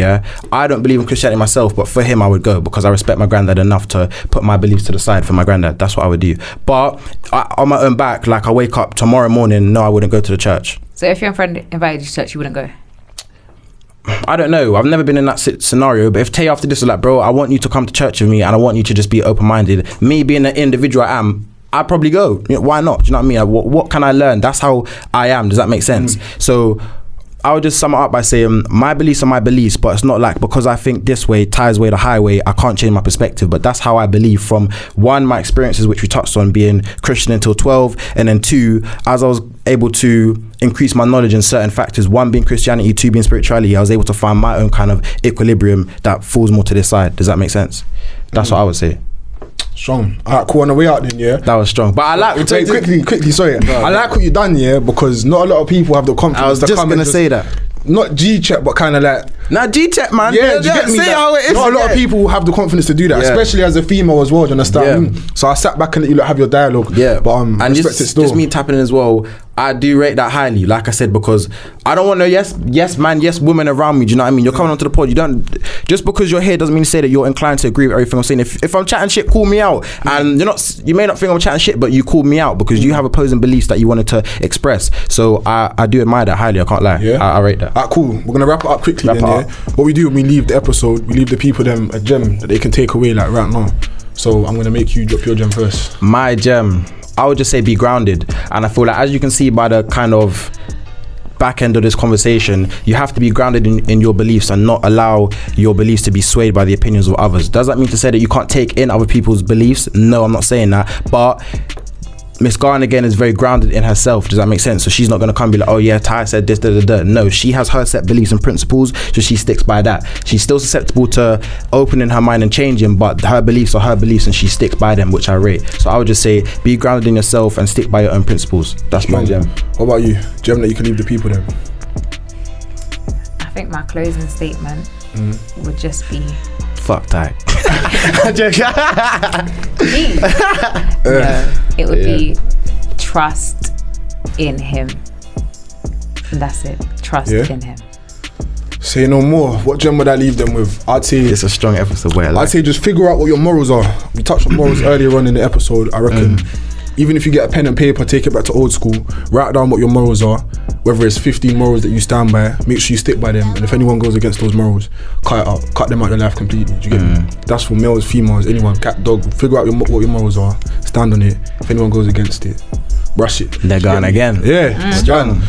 I don't believe in Christianity myself, but for him, I would go because I respect my granddad enough to put my beliefs to the side for my granddad. That's what I would do. But on my own back, like I wake up tomorrow morning, no, I wouldn't go to the church. So if your friend invited you to church, you wouldn't go? I don't know. I've never been in that scenario. But if Tay after this was like, bro, I want you to come to church with me, and I want you to just be open-minded. Me being the individual I am, I'd probably go. Why not? Do you know what I mean? What can I learn? That's how I am. Does that make sense? So I would just sum it up by saying my beliefs are my beliefs, but it's not like because I think this way, Ty's way, the highway, I can't change my perspective. But that's how I believe from one, my experiences, which we touched on, being Christian until 12, and then two, as I was able to increase my knowledge in certain factors, one being Christianity, two being spirituality, I was able to find my own kind of equilibrium that falls more to this side. Does that make sense? That's what I would say. Strong. Alright, cool. On the way out then, that was strong. But I like quickly, sorry. I like what you done, because not a lot of people have the confidence. I was just gonna say that. Not G-check, but kind of like. Nah, G-check, man. Yeah, do you get me? Say how it is. Not a lot of people have the confidence to do that, especially as a female as well. Do you understand? So I sat back and let you have your dialogue. Yeah, but and respect it still. Just me tapping in as well. I do rate that highly, like I said, because I don't want no yes man, yes woman around me. Do you know what I mean? You're coming onto the pod. You don't just because you're here doesn't mean to say that you're inclined to agree with everything I'm saying. If I'm chatting shit, call me out. And you may not think I'm chatting shit, but you called me out because you have opposing beliefs that you wanted to express. So I do admire that highly. I can't lie. I rate that. Alright, cool. We're gonna wrap it up quickly. What we do when we leave the episode, we leave the people them a gem that they can take away like right now. So I'm gonna make you drop your gem first. My gem, I would just say be grounded. And I feel like, as you can see by the kind of back end of this conversation, you have to be grounded in your beliefs and not allow your beliefs to be swayed by the opinions of others. Does that mean to say that you can't take in other people's beliefs? No, I'm not saying that. But Miss Garn again is very grounded in herself. Does that make sense? So she's not going to come and be like, oh yeah, Ty said this, No, she has her set beliefs and principles, so she sticks by that. She's still susceptible to opening her mind and changing, but her beliefs are her beliefs and she sticks by them, which I rate. So I would just say be grounded in yourself and stick by your own principles. That's my gem. What about you? Gem that you can leave the people then? I think my closing statement would just be fuck Ty. It would be trust in him. And that's it. Trust in him. Say no more. What gem would I leave them with? I'd say it's a strong episode. I'd say just figure out what your morals are. We touched on morals earlier on in the episode. I reckon even if you get a pen and paper, take it back to old school, write down what your morals are, whether it's 15 morals that you stand by, make sure you stick by them, and if anyone goes against those morals, cut it out, cut them out of your life completely. Do you get me? That's for males, females, anyone, cat, dog. Figure out what your morals are, stand on it. If anyone goes against it, brush it. They're gone again. Yeah, strong.